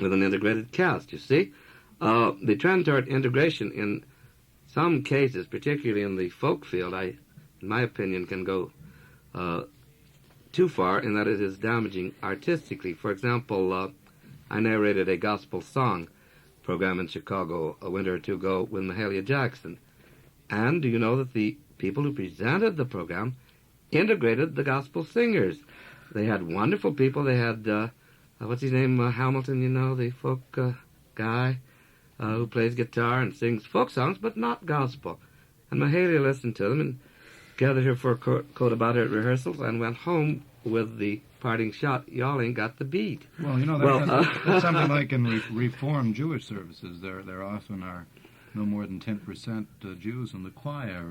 with an integrated cast, you see. The trend toward integration in some cases, particularly in the folk field, in my opinion, can go too far in that it is damaging artistically. For example, I narrated a gospel song program in Chicago a winter or two ago with Mahalia Jackson. And do you know that the people who presented the program integrated the gospel singers? They had wonderful people. They had, what's his name, Hamilton, the folk guy who plays guitar and sings folk songs, but not gospel. And Mahalia listened to them and gathered her for a quote about her at rehearsals and went home with the parting shot, y'all ain't got the beat. Well, that's something like in Reformed Jewish services. There often are no more than 10% Jews in the choir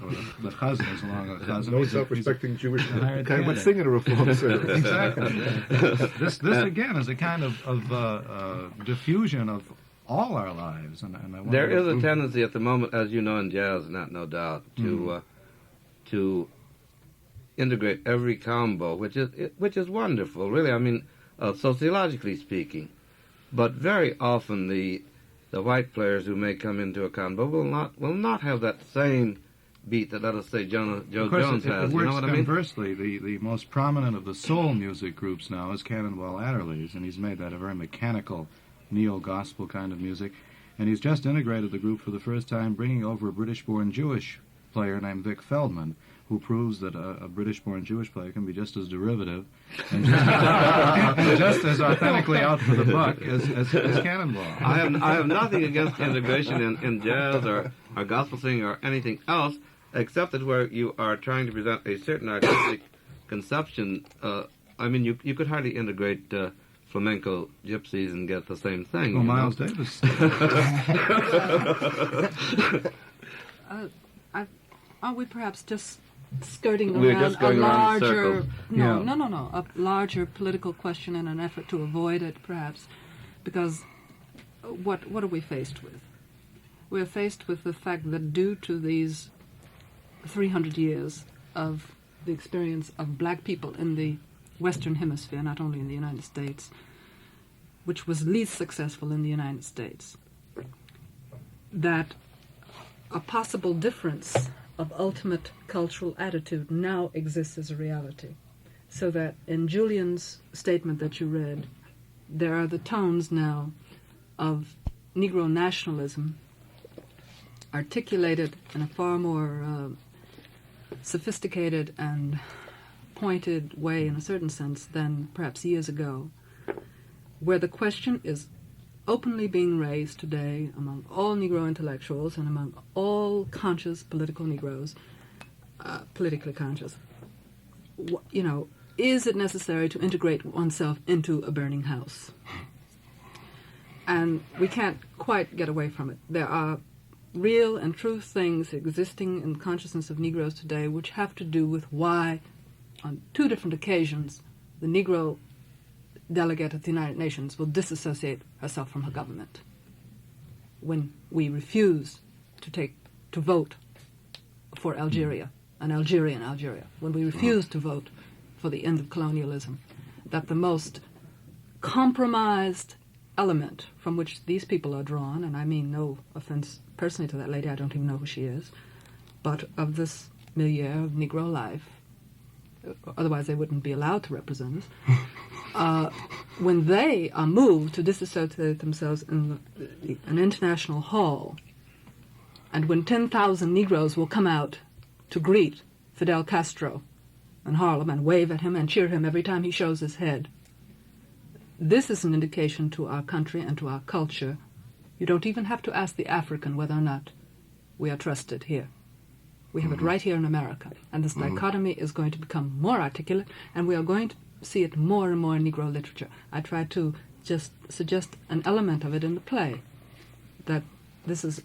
or the Kazin is along a Kazin. No self-respecting Jewish kind would sing at a Reform service. Exactly. This again is a kind of diffusion of all our lives. And I wonder there is a tendency at the moment, as you know, in jazz, no doubt, to integrate every combo, which is wonderful, really. I mean, sociologically speaking, but very often the white players who may come into a combo will not have that same beat that, let us say, Joe Jones has. It works you know what I mean? conversely. The most prominent of the soul music groups now is Cannonball Adderley's, and he's made that a very mechanical neo-gospel kind of music. And he's just integrated the group for the first time, bringing over a British-born Jewish player named Vic Feldman, who proves that a British-born Jewish player can be just as derivative and just as authentically out for the buck as Cannonball. I have nothing against integration in jazz or gospel singing or anything else, except that where you are trying to present a certain artistic conception. I mean, you could hardly integrate flamenco gypsies and get the same thing. Well, Miles Davis. Are we perhaps just skirting We're around just going a around in larger, circles. no, a larger political question in an effort to avoid it, perhaps, because what are we faced with? We're faced with the fact that due to these 300 years of the experience of black people in the Western Hemisphere, not only in the United States, which was least successful in the United States, that a possible difference of ultimate cultural attitude now exists as a reality. So that in Julian's statement that you read, there are the tones now of Negro nationalism articulated in a far more sophisticated and pointed way, in a certain sense, than perhaps years ago, where the question is openly being raised today among all Negro intellectuals and among all conscious political Negroes, politically conscious. Is it necessary to integrate oneself into a burning house? And we can't quite get away from it. There are real and true things existing in the consciousness of Negroes today which have to do with why, on two different occasions, the Negro delegate at the United Nations will disassociate herself from her government. When we refuse to vote for Algeria, an Algerian Algeria, when we refuse to vote for the end of colonialism, that the most compromised element from which these people are drawn, and I mean no offense personally to that lady, I don't even know who she is, but of this milieu of Negro life, otherwise they wouldn't be allowed to represent us, when they are moved to disassociate themselves in an international hall, and when 10,000 Negroes will come out to greet Fidel Castro in Harlem and wave at him and cheer him every time he shows his head, this is an indication to our country and to our culture. You don't even have to ask the African whether or not we are trusted here. We have it right here in America. And this dichotomy is going to become more articulate, and we are going to see it more and more in Negro literature. I try to just suggest an element of it in the play, that this is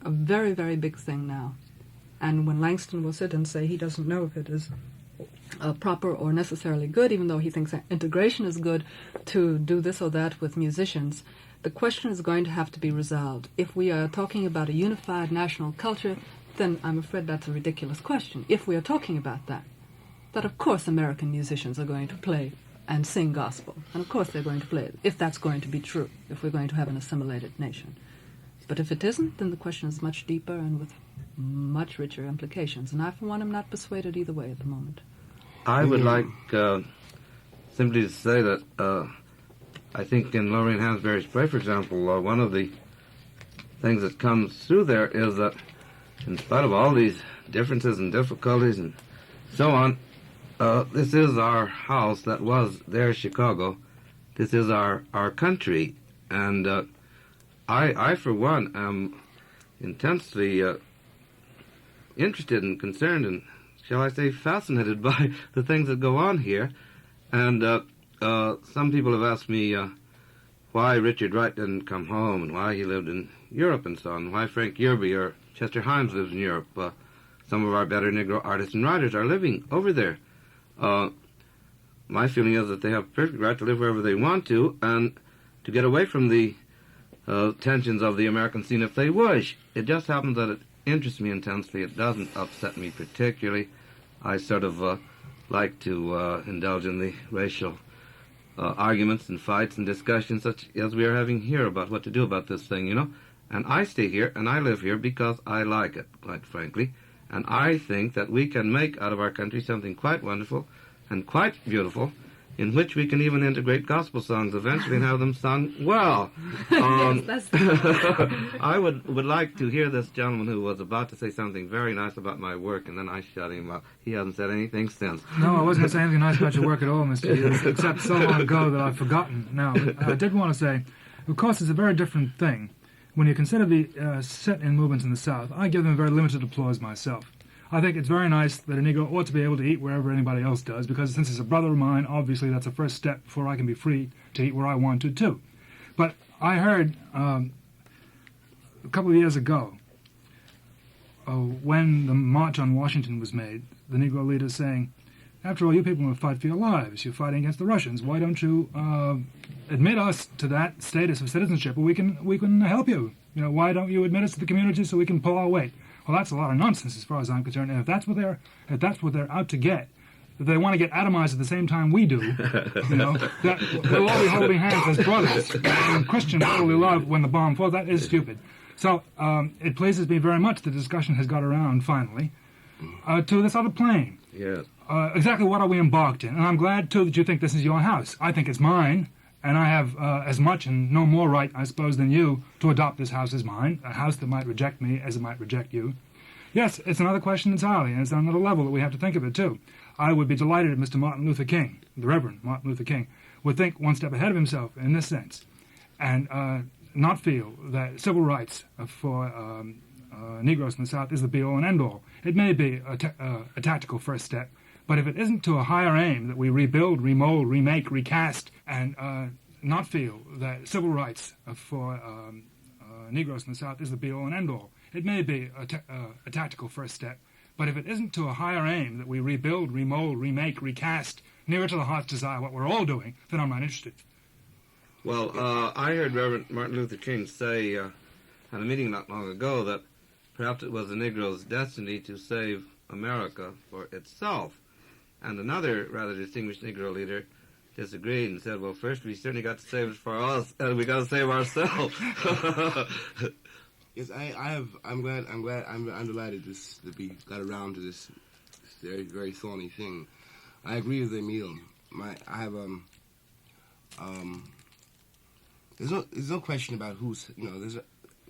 a very, very big thing now. And when Langston will sit and say he doesn't know if it is proper or necessarily good, even though he thinks that integration is good, to do this or that with musicians, the question is going to have to be resolved. If we are talking about a unified national culture, then I'm afraid that's a ridiculous question. If we are talking about that of course American musicians are going to play and sing gospel, and of course they're going to play it, if that's going to be true, if we're going to have an assimilated nation. But if it isn't, then the question is much deeper and with much richer implications, and I, for one, am not persuaded either way at the moment. I would like simply to say that I think in Lorraine Hansberry's play, for example, one of the things that comes through there is that in spite of all these differences and difficulties and so on, this is our house that was their Chicago. This is our country. And I, for one, am intensely interested and concerned and, shall I say, fascinated by the things that go on here. And some people have asked me why Richard Wright didn't come home and why he lived in Europe and so on, why Frank Yerby or Chester Himes lives in Europe. Some of our better Negro artists and writers are living over there. My feeling is that they have perfect right to live wherever they want to and to get away from the tensions of the American scene if they wish. It just happens that it interests me intensely. It doesn't upset me particularly. I sort of like to indulge in the racial arguments and fights and discussions such as we are having here about what to do about this thing, you know. And I stay here and I live here because I like it, quite frankly. And I think that we can make out of our country something quite wonderful and quite beautiful, in which we can even integrate gospel songs eventually and have them sung well. Yes, I would like to hear this gentleman who was about to say something very nice about my work, and then I shut him up. He hasn't said anything since. No, I wasn't going to say anything nice about your work at all, Mr. Hughes, except so long ago that I've forgotten now. I did want to say, of course, it's a very different thing. When you consider the sit-in movements in the South, I give them very limited applause myself. I think it's very nice that a Negro ought to be able to eat wherever anybody else does, because since it's a brother of mine, obviously that's a first step before I can be free to eat where I want to, too. But I heard a couple of years ago when the March on Washington was made, the Negro leaders saying, after all, you people will fight for your lives. You're fighting against the Russians. Why don't you admit us to that status of citizenship, and we can help you? You know, why don't you admit us to the community so we can pull our weight? Well, that's a lot of nonsense as far as I'm concerned. And if that's what they're out to get, if they want to get atomized at the same time we do, you know, that we'll all be holding hands as brothers in Christian brotherly love when the bomb falls. That is stupid. So it pleases me very much the discussion has got around finally to this other plane. Yes. Exactly what are we embarked in? And I'm glad, too, that you think this is your house. I think it's mine, and I have as much and no more right, I suppose, than you to adopt this house as mine, a house that might reject me as it might reject you. Yes, it's another question entirely, and it's on another level that we have to think of it, too. I would be delighted if Mr. Martin Luther King, the Reverend Martin Luther King, would think one step ahead of himself in this sense, and not feel that civil rights for Negroes in the South is the be-all and end-all. It may be a tactical first step, but if it isn't to a higher aim that we rebuild, remold, remake, recast, and not feel that civil rights for Negroes in the South is the be-all and end-all, it may be a tactical first step, but if it isn't to a higher aim that we rebuild, remold, remake, recast, nearer to the heart's desire, what we're all doing, then I'm not interested. Well, I heard Reverend Martin Luther King say at a meeting not long ago that perhaps it was the Negro's destiny to save America for itself. And another rather distinguished Negro leader disagreed and said, well, first we certainly got to save it for us, and we got to save ourselves. Yes, I'm delighted that we got around to this very, very thorny thing. I agree with Emile. There's no question about who's, you know,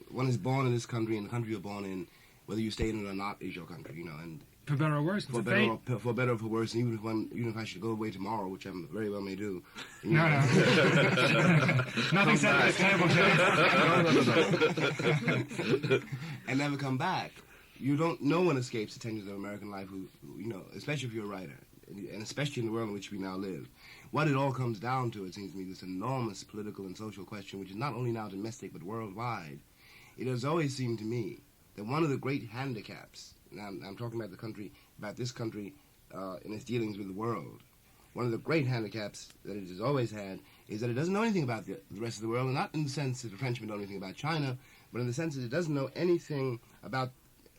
one is born in this country, and the country you're born in, whether you stay in it or not, is your country, you know, and For better or worse, for better or for worse, and even if I should go away tomorrow, which I very well may do. You No, know, no. Nothing said at this table, and never come back. No one escapes the tensions of American life who, you know, especially if you're a writer, and especially in the world in which we now live. What it all comes down to, it seems to me, this enormous political and social question, which is not only now domestic but worldwide. It has always seemed to me that one of the great handicaps, now I'm talking about this country in its dealings with the world, one of the great handicaps that it has always had is that it doesn't know anything about the rest of the world, and not in the sense that the Frenchmen don't know anything about China, but in the sense that it doesn't know anything about,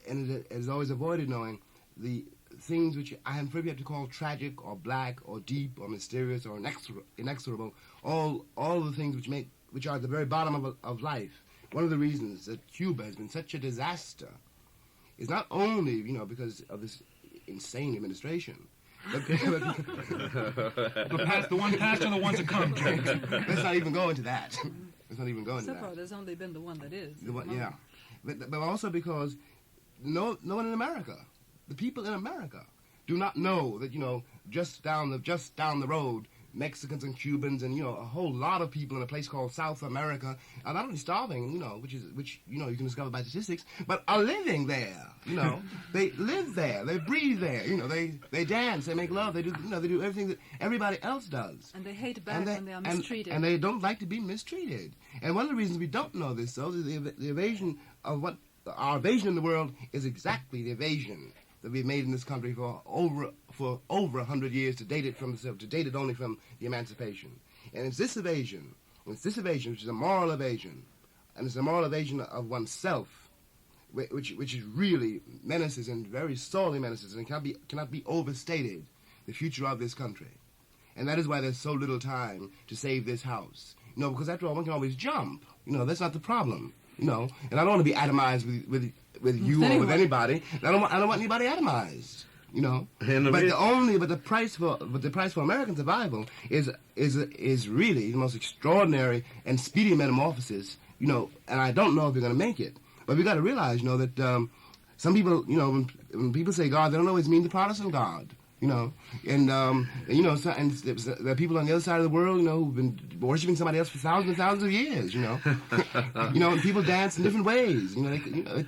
and it has always avoided knowing the things which I am afraid to call tragic or black or deep or mysterious or inexorable, all the things which are at the very bottom of life. One of the reasons that Cuba has been such a disaster is not only, you know, because of this insane administration, but the one past or the ones to come. let's not even go into that. Let's not even go into So that. far, there's only been the one that is. The one, yeah, but also because no one in America, the people in America, do not know that, you know, just down the road, Mexicans and Cubans and, you know, a whole lot of people in a place called South America are not only starving, you know, which you know you can discover by statistics, but are living there. You know, they live there, they breathe there. You know, they dance, they make love, they do everything that everybody else does. And they hate back when they are mistreated. And they don't like to be mistreated. And one of the reasons we don't know this, though, is the evasion of what our evasion in the world is exactly the evasion that we've made in this country for over 100 years to date it only from the emancipation. And it's this evasion which is a moral evasion, and it's a moral evasion of oneself, which is really menaces and very sorely menaces and cannot be overstated the future of this country. And that is why there's so little time to save this house. You know, because after all, one can always jump. You know, that's not the problem. You know, and I don't want to be atomized with you or with anybody. I don't want anybody atomized. You know, but the price for American survival is really the most extraordinary and speedy metamorphosis. You know, and I don't know if they're going to make it. But we got to realize, you know, that some people, you know, when people say God, they don't always mean the Protestant God. You know, and you know, and there are people on the other side of the world, you know, who've been worshiping somebody else for thousands and thousands of years. You know, you know, and people dance in different ways. You know,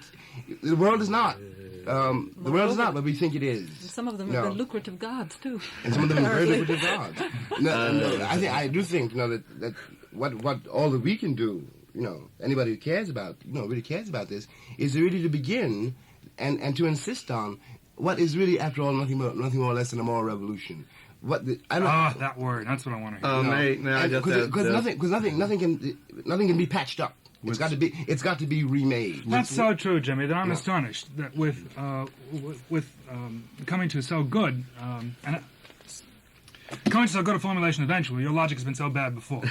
the world is not. The world is not what we think it is. Some of them have been lucrative gods too. And some of them are very lucrative gods. I do think, you know, that what all that we can do, you know, anybody who cares about, you know, really cares about this, is really to begin and to insist on what is really, after all, nothing more or less than a moral revolution. That word. That's what I want to hear. May I just add because nothing can be patched up. It's got to be remade. That's so true, Jimmy. That I'm astonished that with coming to so good coming to so good a formulation eventually, your logic has been so bad before.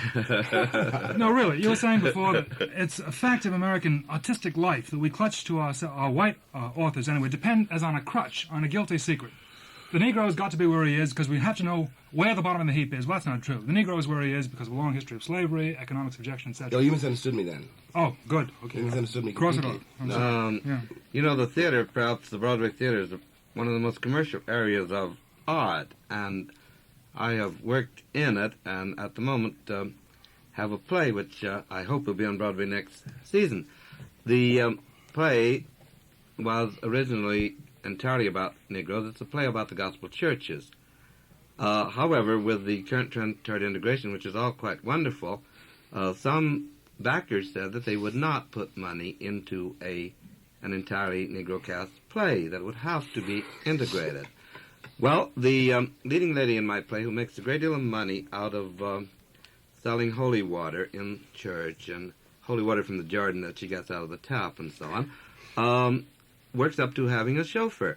No, really, you were saying before that it's a fact of American artistic life that we clutch to our white authors anyway, depend as on a crutch, on a guilty secret. The Negro's got to be where he is because we have to know where the bottom of the heap is. Well, that's not true. The Negro is where he is because of a long history of slavery, economic subjection, etc. Oh, you misunderstood me then. Oh, good. Okay. You misunderstood me Cross it completely. off. You know, the theater, perhaps the Broadway theater, is one of the most commercial areas of art, and I have worked in it, and at the moment have a play which I hope will be on Broadway next season. The play was originally entirely about Negroes. It's a play about the gospel churches. However, with the current trend toward integration, which is all quite wonderful, some backers said that they would not put money into an entirely Negro cast play, that would have to be integrated. Well, the leading lady in my play, who makes a great deal of money out of selling holy water in church, and holy water from the Jordan that she gets out of the tap and so on, works up to having a chauffeur.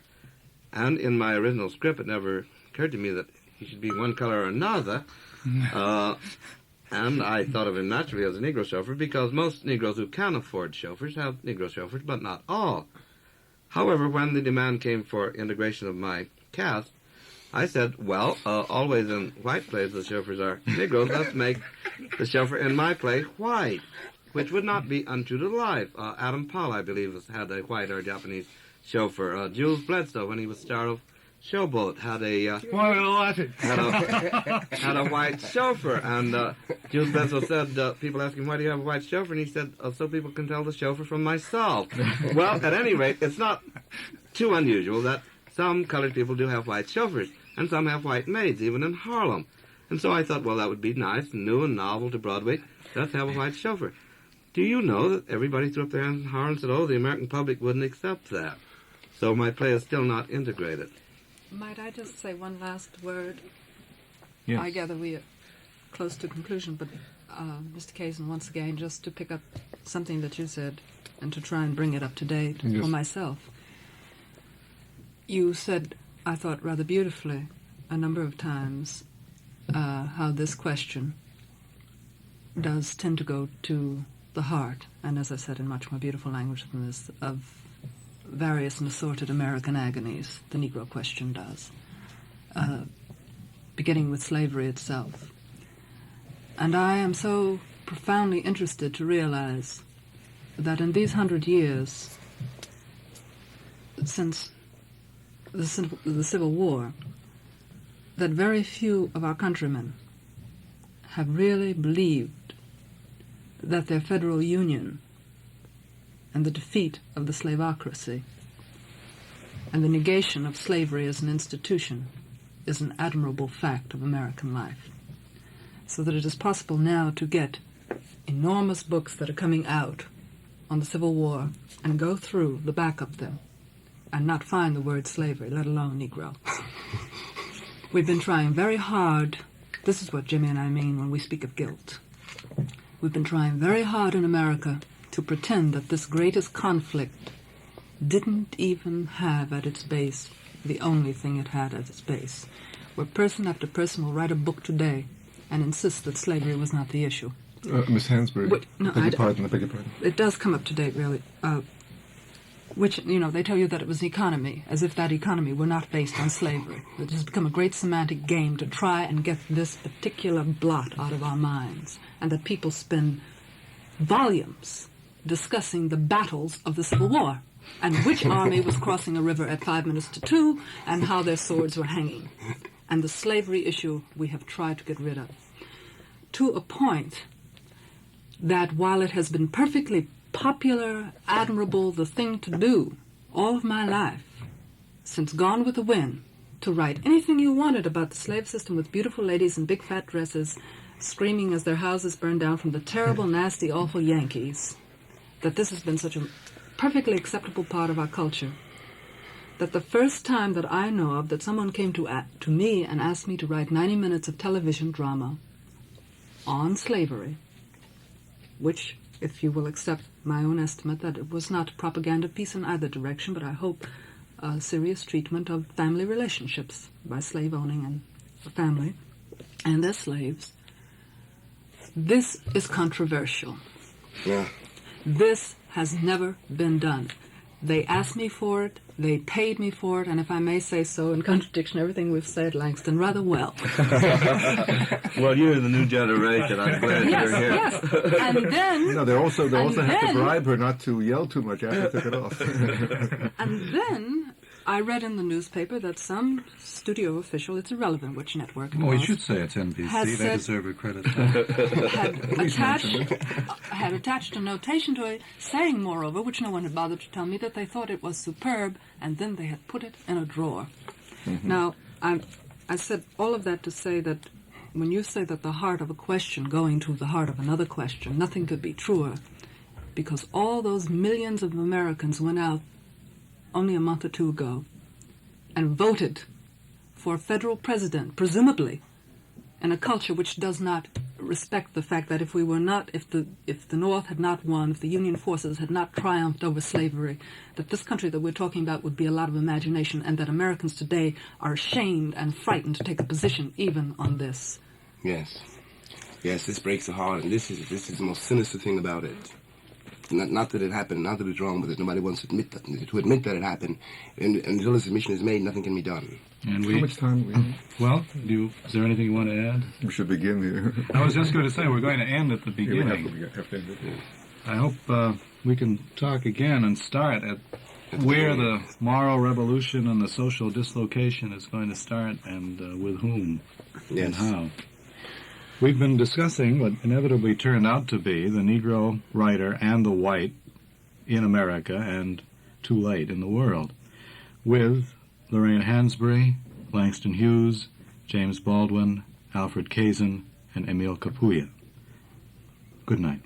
And in my original script, it never occurred to me that he should be one color or another. And I thought of him naturally as a Negro chauffeur because most Negroes who can afford chauffeurs have Negro chauffeurs, but not all. However, when the demand came for integration of my cast, I said, well, always in white plays the chauffeurs are Negroes. Let's make the chauffeur in my play white, which would not be untrue to life. Adam Powell, I believe, had a white or Japanese chauffeur. Jules Bledsoe, when he was star of Showboat, had a white chauffeur. And Jules Bledsoe said, people asked him, why do you have a white chauffeur? And he said, so people can tell the chauffeur from myself. Well, at any rate, it's not too unusual that some colored people do have white chauffeurs, and some have white maids, even in Harlem. And so I thought, well, that would be nice and new and novel to Broadway. Let's have a white chauffeur. Do you know that everybody threw up their hands in horror and said, oh, the American public wouldn't accept that. So my play is still not integrated. Might I just say one last word? Yes. I gather we are close to conclusion, but Mr. Kazin, once again, just to pick up something that you said and to try and bring it up to date for myself. You said, I thought rather beautifully, a number of times, how this question does tend to go to the heart, and as I said in much more beautiful language than this, of various and assorted American agonies, the Negro question does, beginning with slavery itself. And I am so profoundly interested to realize that in these 100 years since the Civil War, that very few of our countrymen have really believed that their federal union and the defeat of the slavocracy and the negation of slavery as an institution is an admirable fact of American life. So that it is possible now to get enormous books that are coming out on the Civil War and go through the back of them and not find the word slavery, let alone Negro. We've been trying very hard. This is what Jimmy and I mean when we speak of guilt. We've been trying very hard in America to pretend that this greatest conflict didn't even have at its base the only thing it had at its base, where person after person will write a book today and insist that slavery was not the issue. Miss Hansberry, I beg your pardon. It does come up to date, really. Which, they tell you that it was the economy, as if that economy were not based on slavery. It has become a great semantic game to try and get this particular blot out of our minds, and that people spend volumes discussing the battles of the Civil War, and which army was crossing a river at 5 minutes to 2, and how their swords were hanging. And the slavery issue we have tried to get rid of. To a point that while it has been perfectly popular, admirable, the thing to do all of my life, since Gone with the Wind, to write anything you wanted about the slave system with beautiful ladies in big fat dresses screaming as their houses burned down from the terrible, nasty, awful Yankees, that this has been such a perfectly acceptable part of our culture, that the first time that I know of that someone came to me and asked me to write 90 minutes of television drama on slavery, which, if you will accept my own estimate, that it was not a propaganda piece in either direction, but I hope a serious treatment of family relationships by slave-owning and family and their slaves. This is controversial. Yeah. This has never been done. They asked me for it, they paid me for it, and if I may say so, in contradiction to everything we've said, Langston, rather well. Well, you're the new generation. I'm glad Yes, you're here. yes. And then... No, they also have to then- bribe her not to yell too much after they took it off. And then I read in the newspaper that some studio official, it's irrelevant which network it Well, we was, should say it's NBC. Has They said- deserve a credit. had attached a notation to it, saying, moreover, which no one had bothered to tell me, that they thought it was superb, and then they had put it in a drawer. Now, I said all of that to say that when you say that the heart of a question going to the heart of another question, nothing could be truer, because all those millions of Americans went out only a month or two ago and voted for a federal president, presumably, in a culture which does not respect the fact that if the North had not won, if the Union forces had not triumphed over slavery, that this country that we're talking about would be a lot of imagination, and that Americans today are ashamed and frightened to take a position even on this. Yes. Yes, this breaks the heart, and this is the most sinister thing about it. Not that it happened, not that it's wrong, but that nobody wants to admit that. To admit that it happened, and until this admission is made, nothing can be done. And How much time do we have? Well, is there anything you want to add? We should begin here. I was just going to say we're going to end at the Yeah, we beginning. have to end it. I hope we can talk again and start at where the moral revolution and the social dislocation is going to start, and with whom and Yes. how. We've been discussing what inevitably turned out to be the Negro writer and the white in America and too late in the world, with Lorraine Hansberry, Langston Hughes, James Baldwin, Alfred Kazin, and Emile Capouya. Good night.